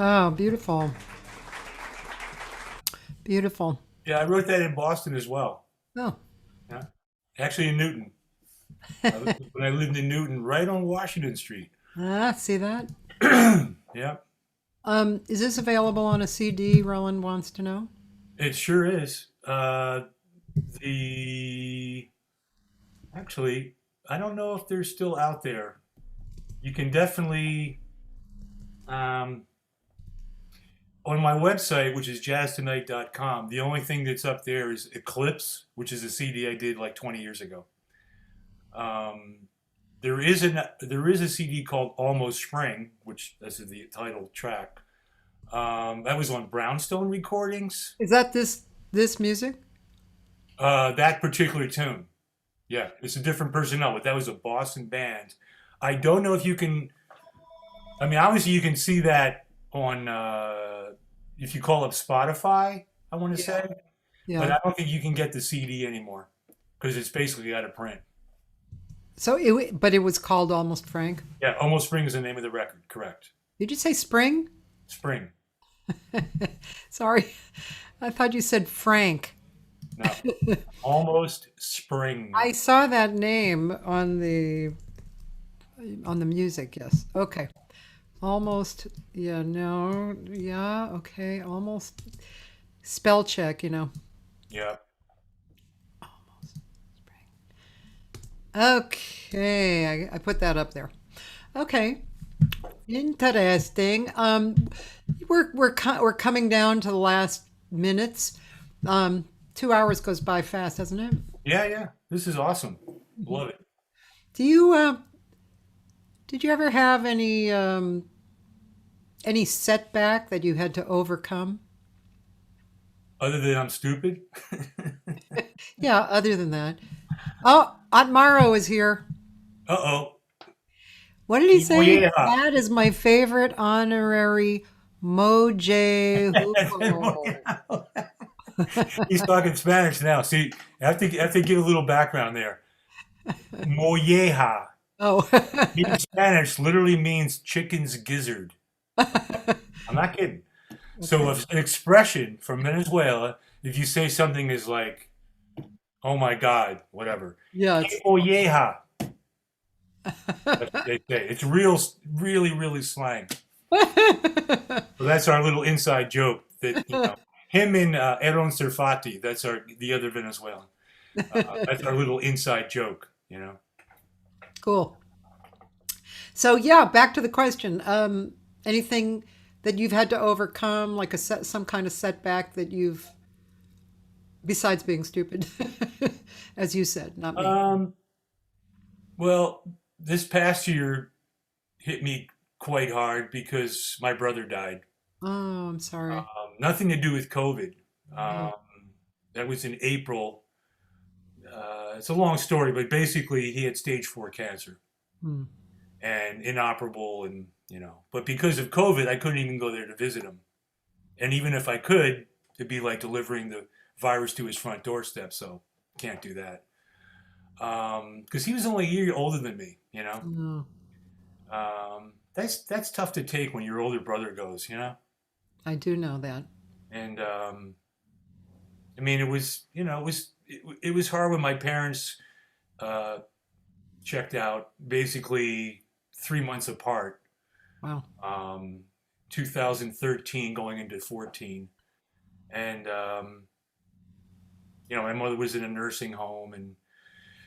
Oh, beautiful. Beautiful. Yeah, I wrote that in Boston as well. Oh, Yeah, actually in Newton. When I lived in Newton, right on Washington Street. see that? Yeah, Is this available on a CD? Roland wants to know. it sure is. The Actually, I don't know if they're still out there. You can definitely um, on my website, which is jazztonight.com. The only thing that's up there is Eclipse, which is a CD I did like 20 years ago. Um, there is a CD called Almost Spring, which this is the title track. That was on Brownstone Recordings. Is that this music? That particular tune, yeah, it's a different personnel, but that was a Boston band. I don't know if you can. I mean, obviously you can see that on if you call up Spotify. I want to say, but Yeah. I don't think you can get the CD anymore because it's basically out of print. So but it was called Almost Frank. Yeah, Almost Spring is the name of the record. Correct. Did you say Spring? Spring. Sorry, I thought you said Frank. No, Almost Spring. I saw that name on the music. Yes. Okay. Almost. Yeah. No. Yeah. Okay. Almost. Spell check. Yeah. Okay. I put that up there. Okay. Interesting. We're coming down to the last minutes. 2 hours goes by fast, doesn't it? Yeah, yeah. This is awesome. Love it. Do you did you ever have any setback that you had to overcome? Other than I'm stupid. Yeah, other than that. Oh, Atmaro is here. Uh-oh. What did he Oh, say? yeah. That is my favorite honorary Moje Hoopo. He's talking Spanish now. See, I have to give a little background there. Molleja Oh. in Spanish literally means chicken's gizzard. I'm not kidding. So an expression from Venezuela, if you say something is like, oh my God, whatever. Yeah, "Que molleja." That's what they say. It's really, really slang. So that's our little inside joke that, him and Aaron Serfati, that's the other Venezuelan. That's our little inside joke. Cool. So yeah, back to the question. Anything that you've had to overcome, like some kind of setback that you've, besides being stupid, as you said, not me. Well, this past year hit me quite hard because my brother died. Oh, I'm sorry. Nothing to do with COVID. Oh, That was in April. It's a long story, but basically he had stage 4 cancer hmm. and inoperable, but because of COVID, I couldn't even go there to visit him. And even if I could, it'd be like delivering the virus to his front doorstep. So can't do that. Because he was only a year older than me. Oh, That's tough to take when your older brother goes. I do know that. And I mean, it was hard when my parents uh, checked out basically 3 months apart. Wow. 2013 going into 14, and my mother was in a nursing home, and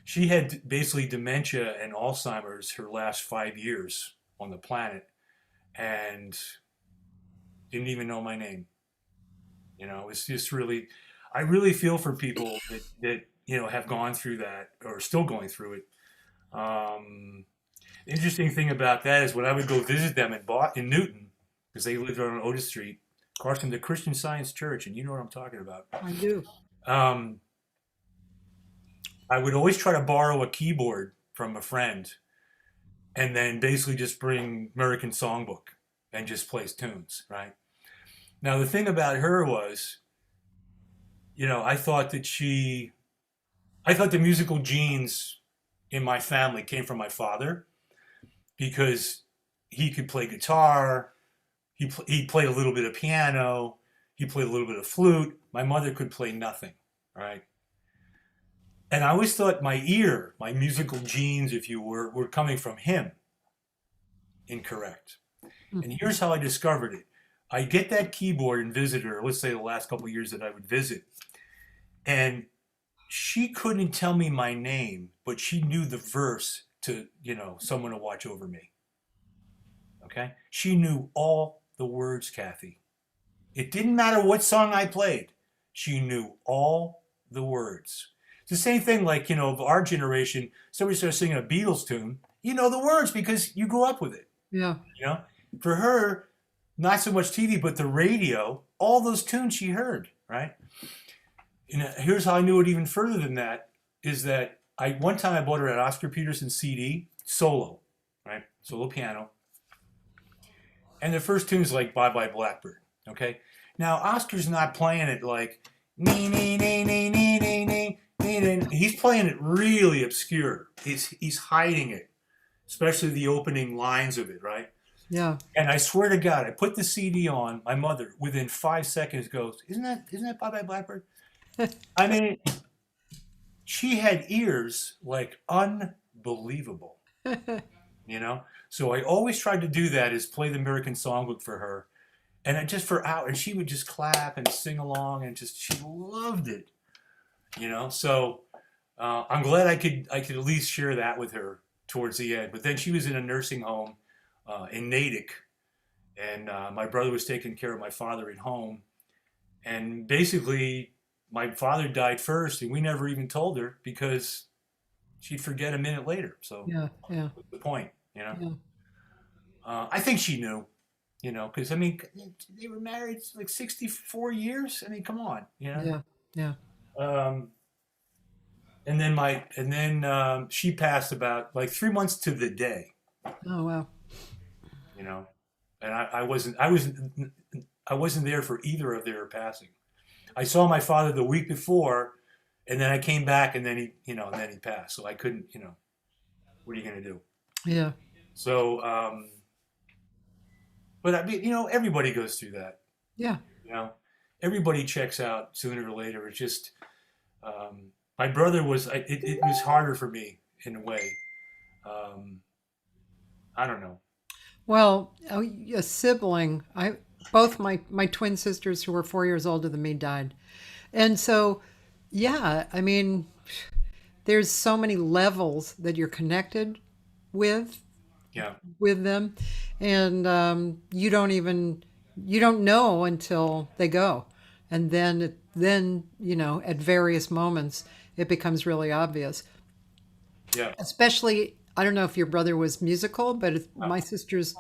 she had basically dementia and Alzheimer's her last 5 years on the planet, and didn't even know my name. It's just really, I really feel for people that have gone through that or are still going through it. The interesting thing about that is when I would go visit them in Newton, because they lived on Otis Street, across from the Christian Science Church, and you know what I'm talking about. I do. Um, I would always try to borrow a keyboard from a friend, and then basically just bring American Songbook and just play tunes, right? Now the thing about her was, I thought the musical genes in my family came from my father because he could play guitar, he played a little bit of piano. He played a little bit of flute. My mother could play nothing, right? And I always thought my ear, my musical genes, if you were coming from him. Incorrect. And here's how I discovered it. I get that keyboard and visit her, let's say the last couple of years that I would visit, and she couldn't tell me my name, but she knew the verse to, someone to watch over me. Okay? She knew all the words, Cathy. It didn't matter what song I played. She knew all the words. It's the same thing like, of our generation, somebody starts singing a Beatles tune, you know the words because you grew up with it. Yeah. For her, not so much TV, but the radio, all those tunes she heard, right? And here's how I knew it even further than that, is that one time I bought her an Oscar Peterson CD, solo, right? Solo piano. And the first tune's like Bye Bye Blackbird, okay? Now, Oscar's not playing it like, nee, nee, nee, nee, nee, nee, nee, nee, nee. He's playing it really obscure. He's hiding it, especially the opening lines of it, right? Yeah. And I swear to God, I put the CD on, my mother, within 5 seconds goes, isn't that Bye Bye Blackbird? I mean, she had ears like unbelievable, So I always tried to do that, is play the American Songbook for her. And just for hours, and she would just clap and sing along, and she loved it, So I'm glad I could at least share that with her towards the end. But then she was in a nursing home in Natick, and my brother was taking care of my father at home. And basically, my father died first, and we never even told her because she'd forget a minute later. So what's the point, Yeah. I think she knew, because they were married like 64 years. I mean, come on, Yeah. And then she passed about like 3 months to the day. Oh wow. And I wasn't there for either of their passing. I saw my father the week before, and then I came back, and then he passed. So I couldn't, what are you going to do? Yeah. So, but I mean, everybody goes through that. Yeah. Everybody checks out sooner or later. It's just, my brother was, it was harder for me in a way. I don't know. Well, a sibling. Both my twin sisters, who were 4 years older than me, died, and so yeah, I mean, there's so many levels that you're connected with them, and you don't know until they go, and then at various moments it becomes really obvious. Yeah. Especially, I don't know if your brother was musical, but my sisters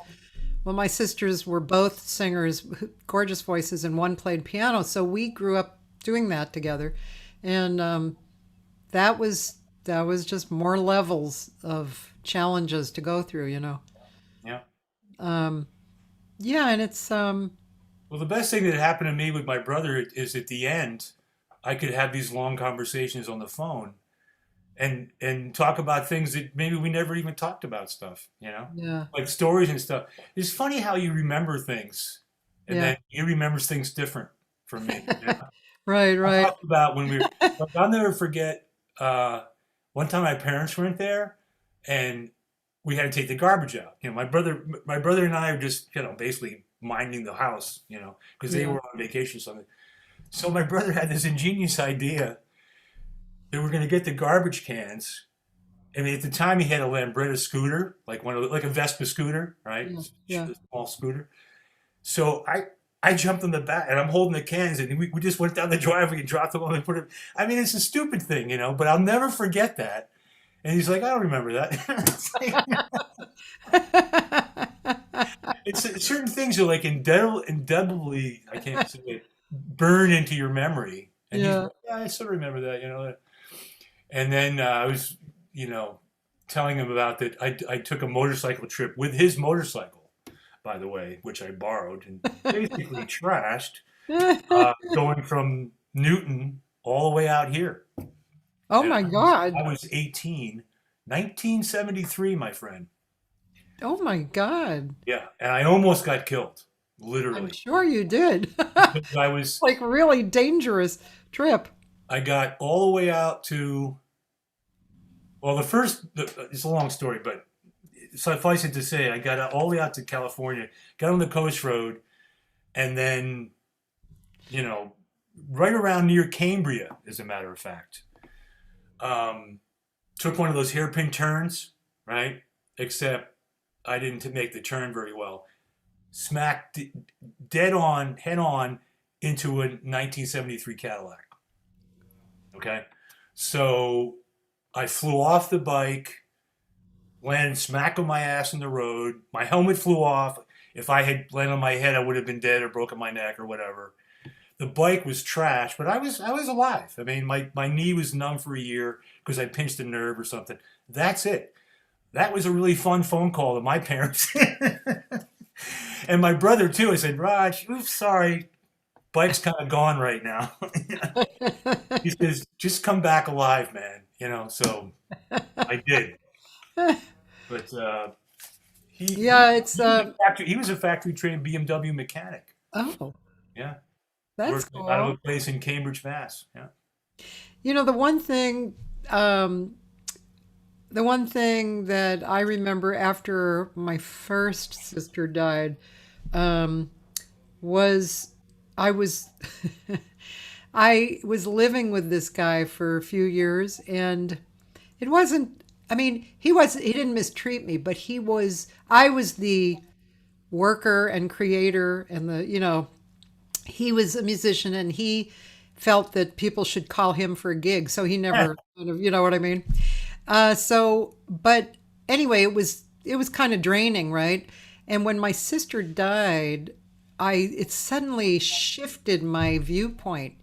were both singers, gorgeous voices, and one played piano. So we grew up doing that together. And that was just more levels of challenges to go through, Yeah. Yeah, and it's... Well, the best thing that happened to me with my brother is at the end, I could have these long conversations on the phone and talk about things that maybe we never even talked about stuff, Yeah. like stories and stuff. It's funny how you remember things, and then he remembers things different from me. Right. I talked about when I'll never forget, one time my parents weren't there, and we had to take the garbage out. My brother and I are just, basically minding the house, because they were on vacation or something. So my brother had this ingenious idea. They were going to get the garbage cans. I mean, at the time he had a Lambretta scooter, like a Vespa scooter, right? Yeah. A small scooter. So I jumped in the back, and I'm holding the cans, and we just went down the driveway and dropped them on and put it. I mean, it's a stupid thing, but I'll never forget that. And he's like, I don't remember that. It's certain things are like indelibly, I can't say it, burn into your memory. And he's like, I still remember that, And then I was, telling him about that. I took a motorcycle trip with his motorcycle, by the way, which I borrowed and basically trashed, going from Newton all the way out here. Oh, and my God. I was 18, 1973, my friend. Oh, my God. Yeah, and I almost got killed. I'm literally. sure you did. Because I was, Like really dangerous trip. I got all the way out to, well, it's a long story, but suffice it to say, I got all the way out to California, got on the Coast Road, and then, you know, right around near Cambria, as a matter of fact, um, took one of those hairpin turns, right? Except I didn't make the turn very well. Smacked dead on, head on into a 1973 Cadillac. Okay. So I flew off the bike, landed smack on my ass in the road. My helmet flew off. If I had landed on my head, I would have been dead or broken my neck or whatever. The bike was trash, but I was alive. I mean, my knee was numb for a year because I pinched a nerve or something. That's it. That was a really fun phone call to my parents. And my brother too. I said, Raj, oops, sorry. Bike's kind of gone right now. He says, just come back alive, man. So I did. But Yeah, it's he was a factory trained BMW mechanic. oh, Yeah. that's Worked out of cool. a place in Cambridge, Mass. Yeah. The um, one thing that I remember after my first sister died, um, was I was I was living with this guy for a few years, and it wasn't. I mean, he didn't mistreat me, but I was the worker and creator, and he was a musician, and he felt that people should call him for a gig, so he never kind of, you know what I mean. But anyway, it was kind of draining, right? And when my sister died, it suddenly shifted my viewpoint,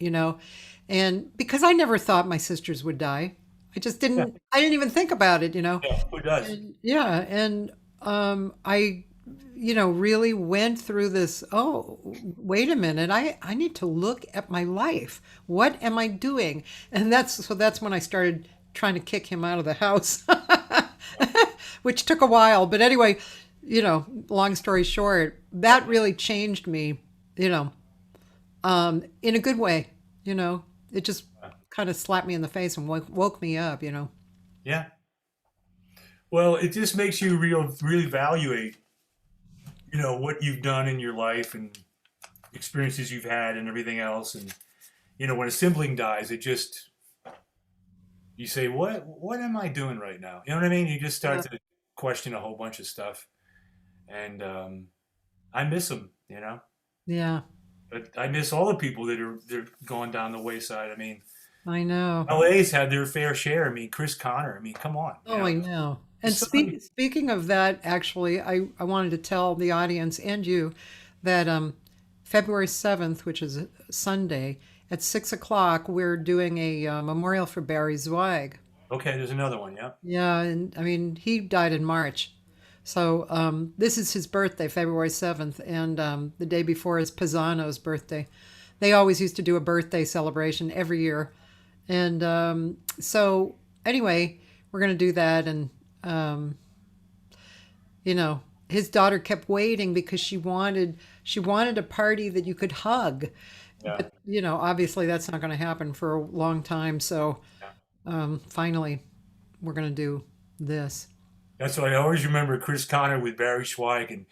and because I never thought my sisters would die, Yeah. I didn't even think about it. Yeah. Who does? And yeah, and I, really went through this. Oh, wait a minute! I need to look at my life. What am I doing? And that's when I started trying to kick him out of the house, which took a while. But anyway, long story short, that really changed me. In a good way. It just kind of slapped me in the face and woke me up. Yeah. Well, it just makes you really evaluate, what you've done in your life and experiences you've had and everything else. And, when a sibling dies, you say, what am I doing right now? You know what I mean? You just start Yeah. to question a whole bunch of stuff. And I miss them, Yeah, but I miss all the people they're going down the wayside. I mean, I know. LA's had their fair share. I mean, Chris Connor. I mean, come on, Oh, I know. And There's so many. speaking of that, actually, I wanted to tell the audience and you that February 7th, which is a Sunday, at 6 o'clock, we're doing a memorial for Barry Zweig. Okay, there's another one. Yeah. Yeah, and I mean, he died in March. So this is his birthday, February 7th, and the day before is Pisano's birthday. They always used to do a birthday celebration every year. And so, anyway, we're going to do that. And, his daughter kept waiting because she wanted a party that you could hug. Yeah. But, obviously that's not going to happen for a long time. So Yeah. finally, we're going to do this. That's why I always remember Chris Connor with Barry Schweig, and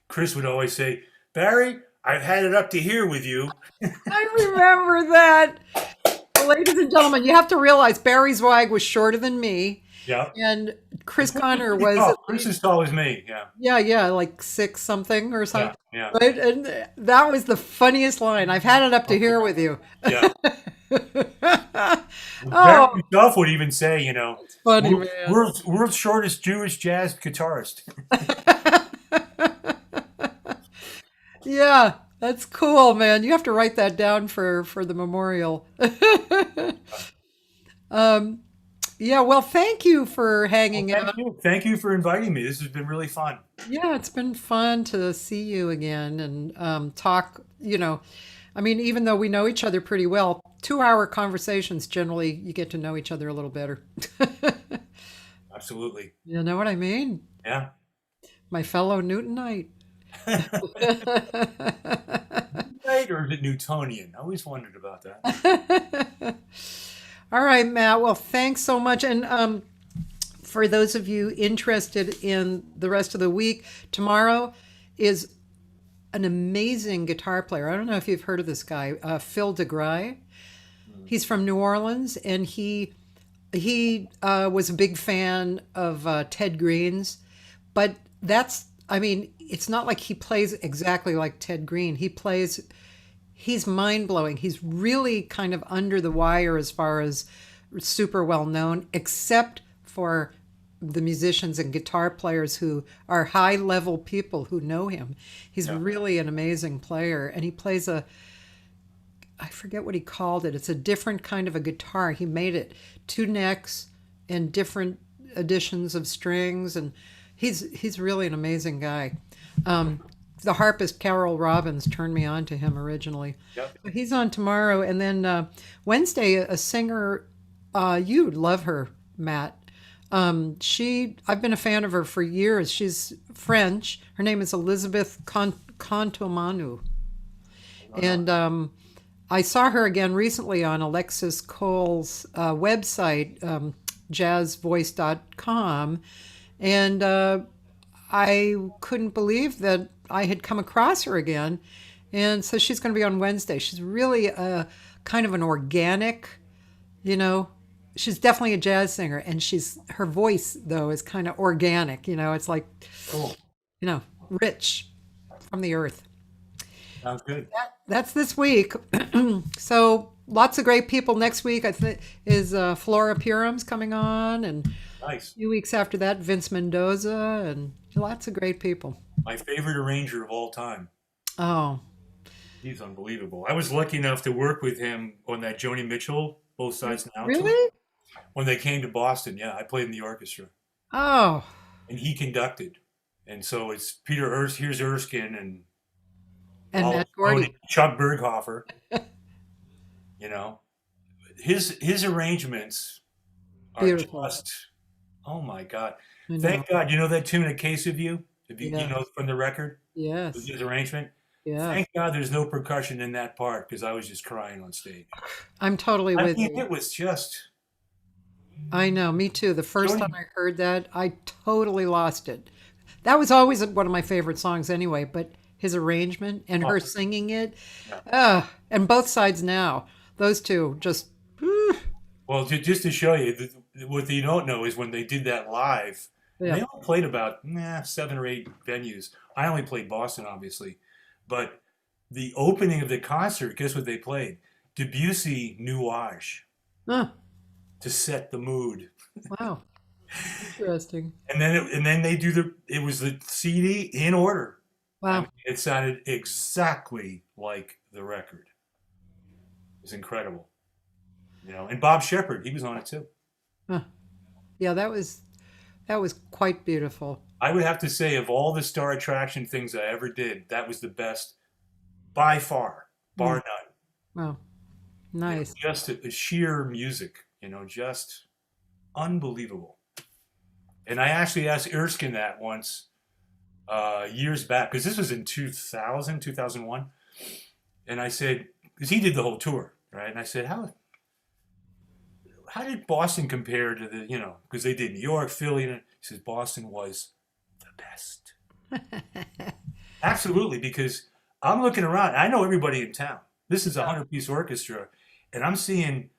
Chris would always say, "Barry, I've had it up to here with you." I remember that. Ladies and gentlemen, you have to realize Barry Zweig was shorter than me, Yeah. and Chris Connor was, Oh, Chris is tall as me. Yeah. yeah, like six something or Yeah. something. Yeah. Right? And that was the funniest line. I've had it up to here with you. Yeah. Barry Oh, himself would even say, it's funny, world, man. world's shortest Jewish jazz guitarist. Yeah, that's cool, man. You have to write that down for the memorial. um, yeah, well, thank you for Well, hanging thank out. you. Thank you for inviting me. This has been really fun. Yeah, it's been fun to see you again and talk. I mean, even though we know each other pretty well, 2-hour conversations generally you get to know each other a little better. Absolutely. You know what I mean? Yeah. My fellow Newtonite. Right, or is it Newtonian? I always wondered about that. All right, Matt. Well, thanks so much. And for those of you interested in the rest of the week, tomorrow is an amazing guitar player. I don't know if you've heard of this guy, Phil DeGry. He's from New Orleans, and he was a big fan of Ted Green's, but I mean, it's not like he plays exactly like Ted Green. He's mind blowing. He's really kind of under the wire as far as super well known, except for the musicians and guitar players who are high level people who know him. He's really an amazing player, and he plays I forget what he called it. It's a different kind of a guitar. He made it 2 necks and different additions of strings, and he's really an amazing guy. The harpist Carol Robbins turned me on to him originally. Yep. So he's on tomorrow, and then Wednesday, a singer, you'd love her, Matt. I've been a fan of her for years. She's French. Her name is Elizabeth Contomanu, and I saw her again recently on Alexis Cole's website, jazzvoice.com, and I couldn't believe that I had come across her again. And so she's going to be on Wednesday. She's really kind of an organic, she's definitely a jazz singer. And her voice, though, is kind of organic. It's like, Cool. Rich from the earth. Sounds good. That's this week. So lots of great people. Next week, I think, is Flora Purim's coming on. And Nice. a few weeks after that, Vince Mendoza, and lots of great people. My favorite arranger of all time. Oh, He's unbelievable. I was lucky enough to work with him on that Joni Mitchell, Both Sides Now tour. really? When they came to Boston, yeah, I played in the orchestra. Oh, And he conducted. And so it's here's Erskine and and Paul Matt Gordy. Chuck Berghofer. His arrangements are Beautiful. just, oh my God. I know. Thank God. You know that tune, A Case of You? You Yeah. know from the record? Yes. His arrangement? Yeah. Thank God there's no percussion in that part because I was just crying on stage. I'm totally I with mean, you. it was just, I know. Me too. The first Joni- time I heard that, I totally lost it. That was always one of my favorite songs anyway, but his arrangement and her singing it, and Both Sides Now, those two just, well, just to show you, what you don't know is when they did that live, yeah. they only played about 7 or 8 venues. I only played Boston, obviously. But the opening of the concert, guess what they played? Debussy Nuage Huh. to set the mood. Wow. Interesting. And then they do it was the CD in order. I Wow. mean, it sounded exactly like the record. It was incredible. And Bob Shepard, he was on it too. Huh. Yeah, that was quite beautiful. I would have to say, of all the Star Attraction things I ever did, that was the best by far, bar none. Wow. Nice. Just a sheer music, just unbelievable. And I actually asked Erskine that once, years back, because this was in 2001. And I said, because he did the whole tour, right? And I said, how did Boston compare to because they did New York, Philly, and he says Boston was the best. Absolutely, because I'm looking around. I know everybody in town. This is a 100-piece orchestra, and I'm seeing,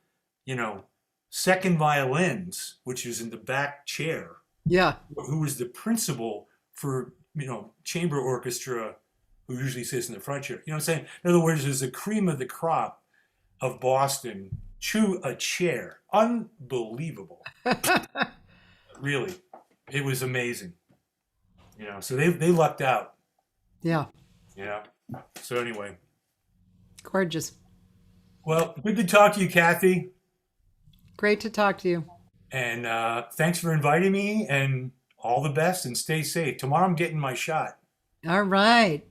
second violins, which is in the back chair, Yeah. who was the principal for, chamber orchestra, who usually sits in the front chair. You know what I'm saying? In other words, there's the cream of the crop of Boston chew a chair. Unbelievable. Really. It was amazing. So they lucked out, Yeah. So anyway. Gorgeous. Well, good to talk to you, Cathy. Great to talk to you. And thanks for inviting me, and all the best, and stay safe. Tomorrow I'm getting my shot. All right.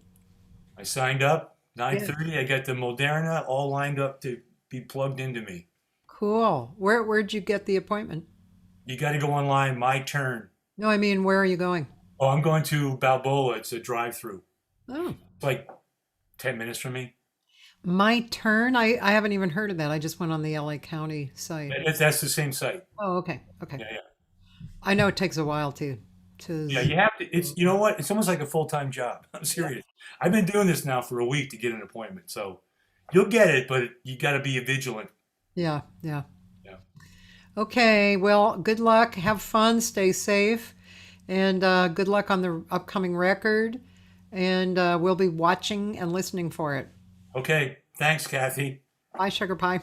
I signed up, 9:30. I got the Moderna all lined up to be plugged into me. Cool. Where'd you get the appointment? You got to go online, My Turn. No, I mean, where are you going? Oh, I'm going to Balboa. It's a drive-through. Oh, It's like 10 minutes from me. My Turn. I haven't even heard of that. I just went on the LA County site. That's the same site. Oh, okay. Okay. Yeah, yeah. I know it takes a while to, Yeah, you have to. It's you know what? It's almost like a full-time job. I'm yeah. serious. I've been doing this now for a week to get an appointment, so you'll get it, but you got to be vigilant. Yeah. Yeah. Yeah. Okay. Well, good luck. Have fun. Stay safe. And good luck on the upcoming record. And we'll be watching and listening for it. Okay. Thanks, Kathy. Bye, Sugar Pie.